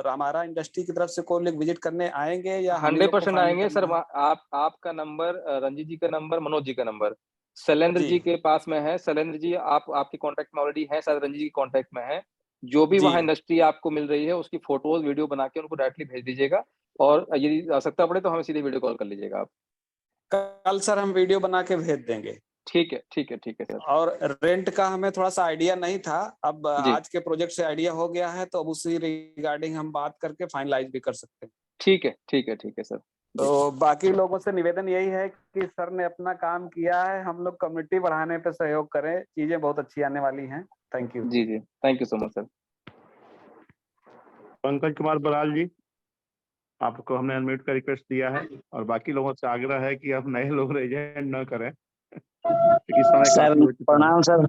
रामारा इंडस्ट्री की तरफ से कोई लोग विजिट करने आएंगे या हम ही लोग को 100% फाइनल आएंगे सर। करना है? आप आपका नंबर, रंजीत जी का नंबर, मनोज जी का नंबर शैलेंद्र जी जी के पास में है। शैलेंद्र जी आप आपके कांटेक्ट में ऑलरेडी हैं, शायद रंजीत जी के कांटेक्ट में है। जो भी जी। वहाँ इंडस्ट्री आपको मिल रही है उसकी फोटोज वीडियो बना के उनको डायरेक्टली भेज दीजिएगा, और यदि आवश्यकता पड़े तो हमें सीधे वीडियो कॉल कर लीजिएगा आप। कल सर हम वीडियो बना के भेज देंगे। ठीक है ठीक है ठीक है सर। और रेंट का हमें थोड़ा सा आइडिया नहीं था, अब जी आज के प्रोजेक्ट से आइडिया हो गया है, तो अब उसी रिगार्डिंग हम बात करके फाइनलाइज भी कर सकते हैं। ठीक है ठीक है ठीक है सर। जी तो बाकी लोगों से निवेदन यही है कि सर ने अपना काम किया है, हम लोग कम्युनिटी बढ़ाने पे सहयोग करें, चीजें बहुत अच्छी आने वाली हैं। Thank you. जी जी, thank you so much sir. Pankaj Kumar Baral ji, आपको हमने अनम्यूट का रिक्वेस्ट दिया है, और बाकी लोगों से आग्रह है कि आप नए लोग रेजेंट न करें, क्योंकि समय सर काफी हो चुका है। प्रणाम सर।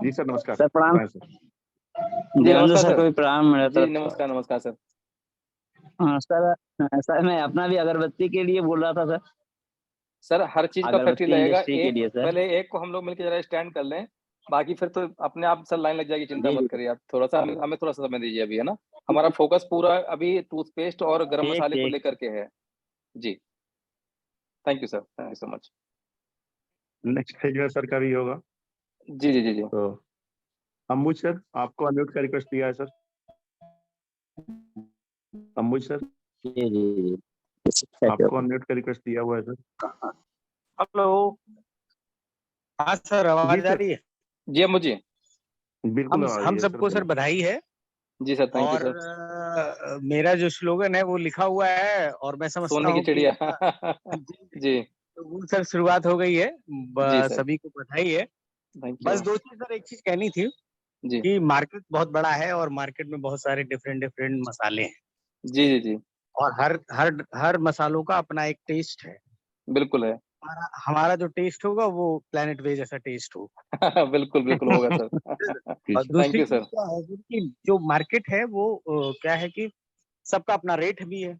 जी सर, नमस्कार। सर प्रणाम। बताएं सर। जी देवेंद्र नमस्कार सर सर। को भी प्रणाम मेरे जी तरफ से। नमस्कार, नमस्कार सर। हाँ सर, सर मैं अपना भी अगरबत्ती के लिए बोल रहा था सर। सर हर चीज का फैक्ट्री अगरबत्ती लगेगा, इंडस्ट्री के एक लिए सर। पहले एक को हम लोग मिलकर जरा स्टैंड कर लें, बाकी फिर तो अपने आप सर लाइन लग जाएगी, चिंता जी मत जी करिए आप। थोड़ा सा हमें थोड़ा सा समय दीजिए अभी, है ना। हमारा फोकस पूरा अभी टूथपेस्ट और गरम ठीक मसाले को ठीक। लेकर के है। जी, thank you sir, thank you so much. Next phase में सर का भी होगा। जी जी जी जी। तो अंबुज सर, आपको अनम्यूट का रिक्वेस्ट दिया है सर। अंबुज सर। जी जी जी। आपको अनम्यूट का रिक्वेस्ट दिया हुआ है सर। हेलो। हाँ सर, जी आवाज आ सर। रही है? जी मुझे बिल्कुल आ रही हम है सर, सबको सर बोलिए। बधाई है। जी सर, थैंक यू और सर। मेरा जो स्लोगन है वो लिखा हुआ है और मैं समझता सोने की हूँ कि चिड़िया। जी तो वो सर शुरुआत हो गई है। जी सर, सभी को बधाई है। थैंक बस यू। दो चीज सर, एक चीज कहनी थी जी कि मार्केट बहुत बड़ा है और मार्केट में बहुत सारे डिफरेंट डिफरेंट मसाले हैं जी जी जी, और हर हर हर मसालों का अपना एक टेस्ट है। बिल्कुल है। हमारा जो टेस्ट होगा वो प्लेनेट वे जैसा टेस्ट होगा। बिल्कुल बिल्कुल होगा सर। और थैंक दूसरी यू चीज सर। क्या है कि जो मार्केट है वो क्या है कि सबका अपना रेट भी है।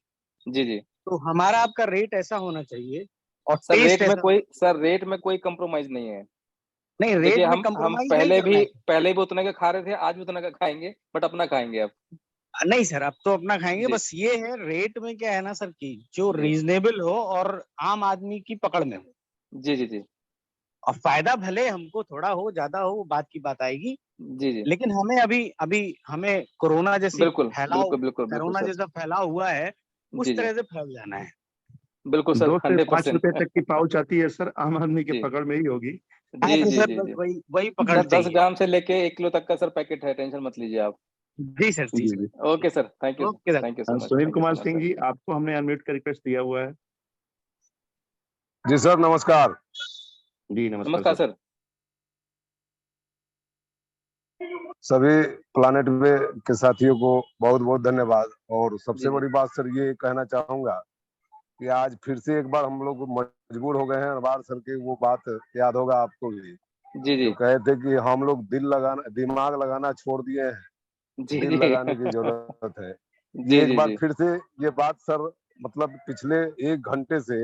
जी जी तो हमारा आपका रेट ऐसा होना चाहिए और सर, टेस्ट ऐसा रेट में कोई कंप्रोमाइज नहीं है। नहीं, रेट देखिए में हम कंप्रोमाइज नहीं करना है। पहले भी उतना का खा रहे थे, आज भी उतना का खाएंगे, बट अपना खाएंगे अब। नहीं सर, अब तो अपना खाएंगे। जी बस ये है रेट में क्या है ना सर कि जो जी रीजनेबल हो और आम आदमी की पकड़ में हो। जी जी जी और फायदा भले हमको थोड़ा हो ज्यादा हो वो बात की बात आएगी, जी जी, लेकिन हमें अभी अभी हमें बिल्कुल बिल्कुल बिल्कुल बिल्कुल कोरोना सर। जैसा फैलाव हुआ है जी उस जी, तरह से फैल जाना है। बिल्कुल सर, 2 से 5 100%। रुपए तक की पाउच आती है सर, आम आदमी के जी पकड़ में ही होगी। हाँ जी तो जी सर जी बस जी वही वही पकड़ सर, 10 चाहिए। ग्राम से लेके 1 किलो तक का सर पैकेट है, टेंशन मत लीजिए आप। जी सर, जी जी, सर। जी। Okay sir, okay sir. Thank you so much, Sunil thank you Kumar so much Singh sir. जी, आपको हमने अनम्यूट का रिक्वेस्ट दिया हुआ है। जी सर, नमस्कार। जी, नमस्कार नमस्कार सर। सर। सभी प्लानेट वे के साथियों को बहुत बहुत धन्यवाद। और सबसे जी जी बड़ी बात सर ये कहना चाहूंगा कि आज फिर से एक बार हम लोग मजबूर हो गए हैं। अरबार सर की वो बात याद होगा आपको भी, जी जी जो कहे थे कि हम लोग दिमाग लगाना छोड़ दिए हैं, जी दिल जी लगाने की जरूरत है। जी ये एक जी बार जी फिर से ये बात सर, मतलब पिछले 1 घंटे से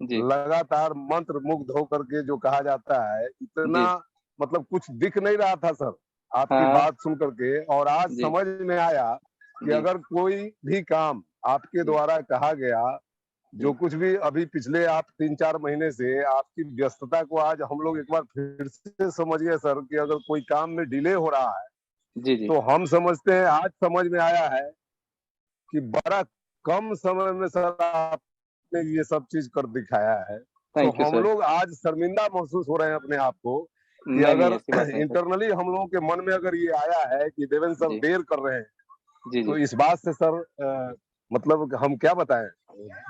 जी लगातार मंत्र मुग्ध होकर के जो कहा जाता है, इतना जी, मतलब कुछ दिख नहीं रहा था सर हाँ आपकी हाँ, बात सुन करके। और आज जी समझ में आया कि जी अगर कोई भी काम आपके जी द्वारा कहा गया, जो जी कुछ भी अभी पिछले आप 3-4 महीने से आपकी व्यस्तता को आज हम लोग एक बार फिर से समझ गए सर कि अगर कोई काम में डिले हो रहा है जी जी, तो हम समझते हैं, आज समझ में आया है कि बड़ा कम समय में सर आपने ये सब चीज कर दिखाया है। तो थैंक यू हम सर। लोग आज शर्मिंदा महसूस हो रहे हैं अपने आप को कि नहीं नहीं, अगर ऐसी बात नहीं सर। इंटरनली हम लोगों के मन में अगर ये आया है कि देवेंद्र सर जी देर कर रहे हैं, जी तो जी, इस बात से सर मतलब हम क्या बताएं,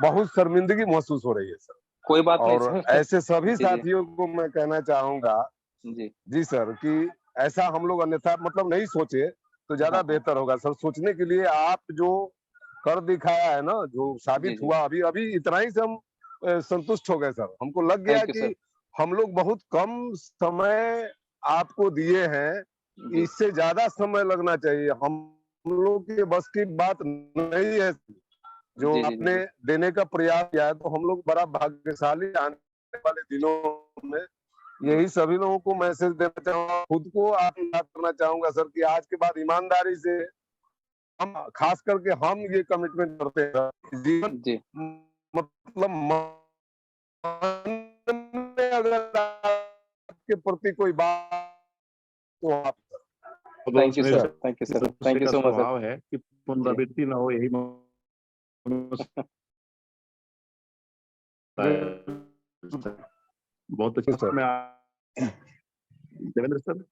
बहुत शर्मिंदगी महसूस हो रही है सर। कोई बात नहीं और सर। ऐसे सभी जी जी साथियों को मैं कहना चाहूंगा जी, जी सर कि ऐसा हम लोग अन्यथा मतलब नहीं सोचे तो हाँ ज्यादा हाँ, बेहतर होगा सर। सोचने के लिए आप जो कर दिखाया है ना, जो जी साबित जी, हुआ अभी अभी, इतना ही से हम संतुष्ट हो गए सर। हमको लग गया थैंक यू सर। कि हम लोग बहुत कम समय आपको दिए हैं, जी इससे ज्यादा समय लगना चाहिए। हम लोग के बस की बात नहीं है जो जी जी जी आपने जी, देने का प्रयास किया है। तो हम लोग बड़ा भाग्यशाली आने वाले दिनों में यही सभी लोगों को मैसेज देना चाहूंगा, खुद को आप याद करना चाहूंगा सर कि आज के बाद ईमानदारी से हम, खास करके हम ये कमिटमेंट करते हैं कि जीवन जी, मतलब में अगर आपके प्रति कोई बात तो आप thank you Sunil sir, sir, thank you sir, मनुष्य थैंक यू का सो मच सर। स्वभाव है कि जी पुनरावृत्ति ना हो, यही मनुष्य है। बहुत जी अच्छा। सर। देवेंद्र सर,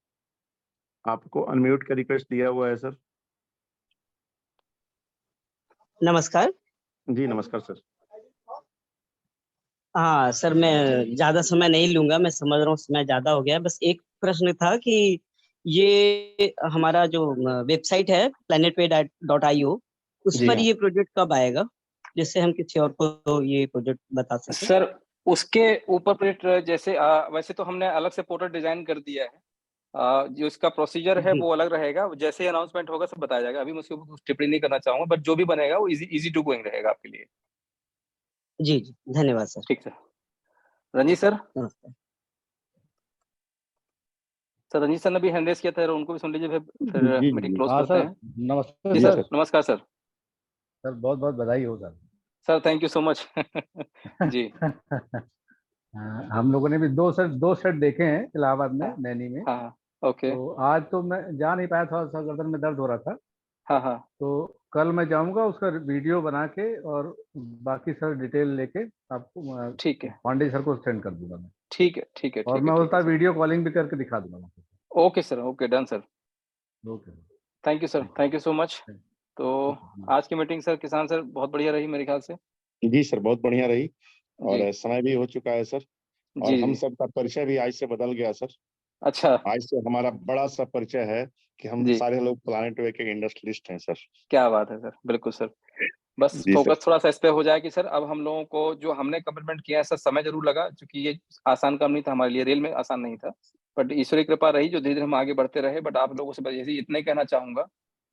आपको अनम्यूट का रिक्वेस्ट दिया हुआ है सर। नमस्कार। जी, नमस्कार सर। हाँ सर, मैं ज्यादा समय नहीं लूंगा, मैं समझ रहा हूँ समय ज्यादा हो गया है। बस एक प्रश्न था कि ये हमारा जो वेबसाइट है planetway.io, उस जी पर हाँ ये प्रोजेक्ट कब आएगा, जिससे हम किसी और को ये प्रोजेक्ट बता सकें? सर, उसके ऊपर प्लेट जैसे वैसे तो हमने अलग से पोर्टल डिजाइन कर दिया है। जो इसका प्रोसीजर है जी वो अलग रहेगा, जैसे ही अनाउंसमेंट होगा सब बताया जाएगा। अभी मैं उसके ऊपर कुछ टिप्पणी नहीं करना चाहूंगा, बट जो भी बनेगा वो इजी इजी टू गोइंग रहेगा आपके लिए। जी जी, धन्यवाद सर। ठीक सर। रंजीत सर, नमस्कार। सर रंजीत सर ने भी हैंड रेस किया था, उनको भी सुन लीजिए, फिर जी मीटिंग जी क्लोज हाँ करते सर, हैं। नमस्ते जी जी सर, सर। सर। नमस्कार सर। सर बहुत बहुत बधाई हो sir. Sir thank you so much. जी हम लोगों ने भी दो सेट देखे हैं इलाहाबाद में, हाँ नैनी में। हाँ, ओके, तो आज तो मैं जा नहीं पाया, थोड़ा सा गर्दन में दर्द हो रहा था। हाँ हाँ, तो कल मैं जाऊंगा, उसका वीडियो बना के और बाकी सर डिटेल लेके आपको ठीक है, पांडे सर को सेंड कर दूंगा मैं। ठीक है, ठीक है, और ठीक मैं है, बोलता वीडियो कॉलिंग भी करके दिखा दूंगा। Okay sir, okay, done sir. Okay, thank you sir, thank you so much. तो आज की मीटिंग सर किसान सर बहुत बढ़िया रही मेरे ख्याल से। जी सर, बहुत बढ़िया रही जी। और समय भी हो चुका है सर, और जी, हम जी। सबका परिचय भी आज से बदल गया सर। अच्छा। आज से हमारा बड़ा सा परिचय है कि हम जी। सारे लोग प्लैनेट वे के इंडस्ट्रियलिस्ट हैं सर। क्या बात है सर, बिल्कुल सर। बस जी सर। फोकस थोड़ा सा इस पे हो जाए कि सर अब हम लोगों को जो हमने कमिटमेंट किया है सर, समय जरूर लगा, क्योंकि ये आसान काम नहीं था हमारे लिए, रेल में आसान नहीं था, बट ईश्वरी कृपा रही जो धीरे-धीरे हम आगे बढ़ते रहे। बट आप लोगों से बस यही इतना ही कहना चाहूँगा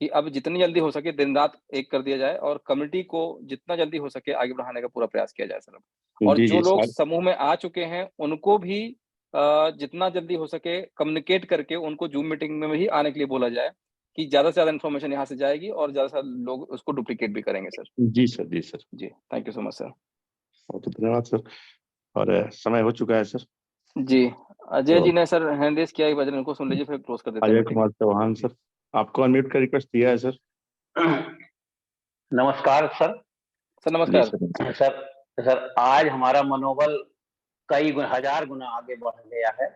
कि अब जितनी जल्दी हो सके दिन-रात एक कर दिया जाए और कम्युनिटी को जितना जल्दी हो सके आगे बढ़ाने का पूरा प्रयास किया जाए सर। और जी, जो जी, लोग सर। समूह में आ चुके हैं उनको भी जितना जल्दी हो सके कम्युनिकेट करके उनको ज़ूम मीटिंग में भी आने के लिए बोला जाए, कि ज़्यादा से ज़्यादा इन्फॉर्मेशन यहाँ से जाएगी और ज़्यादा से ज़्यादा लोग उसको डुप्लीकेट भी करेंगे सर। जी सर, जी सर। जी, thank you so much sir. बहुत धन्यवाद सर, और समय हो चुका है सर। जी, अजय तो जी ने सर हैंड रेज़ किया है, एक बार उनको सुन लीजिए फिर क्लोज़ कर देते हैं अजय मीटिंग। कुमार चौहान सर, आपको अनम्यूट का रिक्वेस्ट दिया है सर। नमस्कार सर। सर जी नमस्कार। सर। सर आज हमारा मनोबल कई हजार गुना आगे बढ़ गया है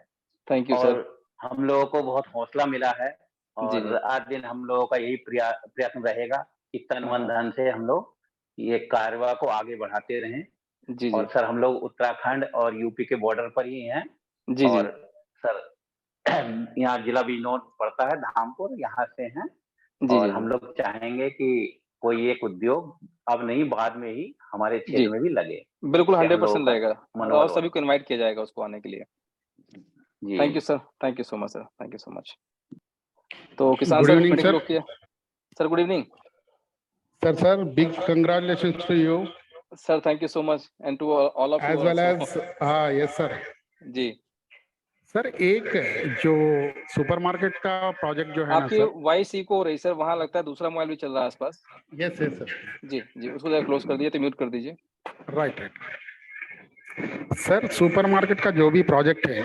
थैंक यू और सर। हम लोगों को बहुत हौसला मिला है जी, और जी। आज दिन हम लोगों का यही प्रयत्न रहेगा कि तन हाँ, मन हाँ। धन से हम लोग ये कार्यवाही को आगे बढ़ाते रहें। जी, और जी। सर हम लोग उत्तराखंड और यूपी के बॉर्डर पर ही हैं जी, जी। और सर यहाँ जिला बिजनौर पड़ता है, धामपुर, यहाँ से हैं जी, और जी, हम जी। लोग चाहेंगे कि कोई एक उद्योग अब नहीं बाद में ही हमारे जी। क्षेत्र में भी लगे। बिल्कुल इससे हम लोगों 100% का रहेगा और मनोबल सभी को इनवाइट किया जाएगा उसको आने के लिए। जी। Thank you sir, thank you so much sir, thank you so much. तो किसान Good sir evening, meeting sir. Close किया। Sir good evening. Sir, big congratulations to you sir thank you so much and to all of you as well also. as yes sir. जी। Sir एक जो supermarket का project जो है ना आपकी sir, voice eco हो रही सर, वहाँ लगता है दूसरा मोबाइल भी चल रहा है आस-पास। यस यस सर, जी, जी, उसको ज़रा क्लोज़ कर दीजिए तो म्यूट कर दीजिए। राइट सर, सुपरमार्केट का जो भी प्रोजेक्ट है,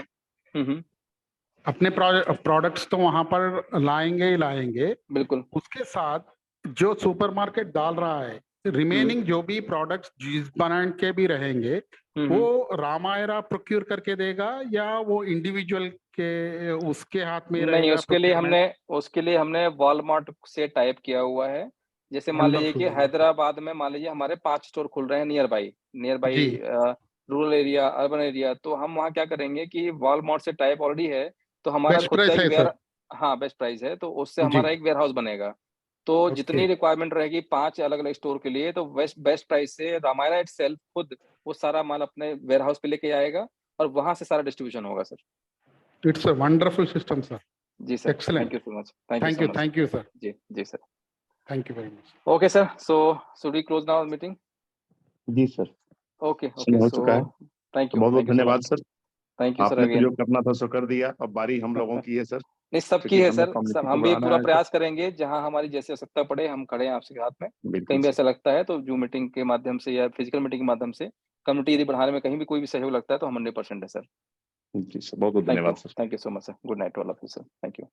अपने प्रोडक्ट्स तो वहां पर लाएंगे ही लाएंगे, बिल्कुल। उसके साथ जो सुपरमार्केट डाल रहा है, रिमेनिंग जो भी प्रोडक्ट्स जिस ब्रांड के भी रहेंगे, वो रामायरा प्रोक्यूर करके देगा या वो इंडिविजुअल के उसके हाथ में नहीं, रहेगा प्रोक्योरमेंट? उसके लिए हमने वॉलमार्ट से टाइप किया हुआ है। जैसे मान लीजिए कि वंडरफुल। हैदराबाद में मान लीजिए हमारे 5 स्टोर खुल रहे हैं नियर बाई जी। रूरल एरिया, अर्बन एरिया, तो हम वहाँ क्या करेंगे कि वॉलमार्ट से टाइप ऑलरेडी है, तो हमारा बेस्ट खुद का प्राइस एक है वेयर सर। हाँ, बेस्ट प्राइस है, तो उससे जी। हमारा एक वेयरहाउस बनेगा। तो ओके। जितनी रिक्वायरमेंट रहेगी 5 अलग-अलग स्टोर के लिए, तो बेस्ट प्राइस से रामायरा इटसेल्फ खुद वो सारा माल अपने वेयरहाउस पे लेके आएगा और वहाँ से सारा डिस्ट्रीब्यूशन होगा sir. It's a wonderful system sir. जी sir, excellent. Thank you so much, thank you so much. Thank you sir. जी, जी sir. Thank you very much. Okay sir, so should we close now meeting? जी sir. Okay, समय okay, हो सो चुका है। Thank तो यू बहुत-बहुत सो धन्यवाद much. Sir. Thank you sir आपने तो अगेन। जो करना था सो कर दिया, अब बारी हम लोगों की है सर। नहीं, सबकी क्योंकि है हमें सर, सब कम्युनिटी को हम भी बढ़ाना पूरा है सर। प्रयास करेंगे, जहाँ हमारी जैसे आवश्यकता पड़े हम खड़े हैं आपके साथ में। बिल्कुल कहीं भी सर। ऐसा लगता है तो ज़ूम मीटिंग के माध्यम से या फिजिकल मीटिंग के माध्यम से कम्युनिटी यदि बढ़ाने में कहीं भी कोई भी सहयोग लगता है तो हम 100% है सर। जी सर, बहुत-बहुत थैंक यू, धन्यवाद sir. Thank you so much sir. Good night to all of you sir. Thank you.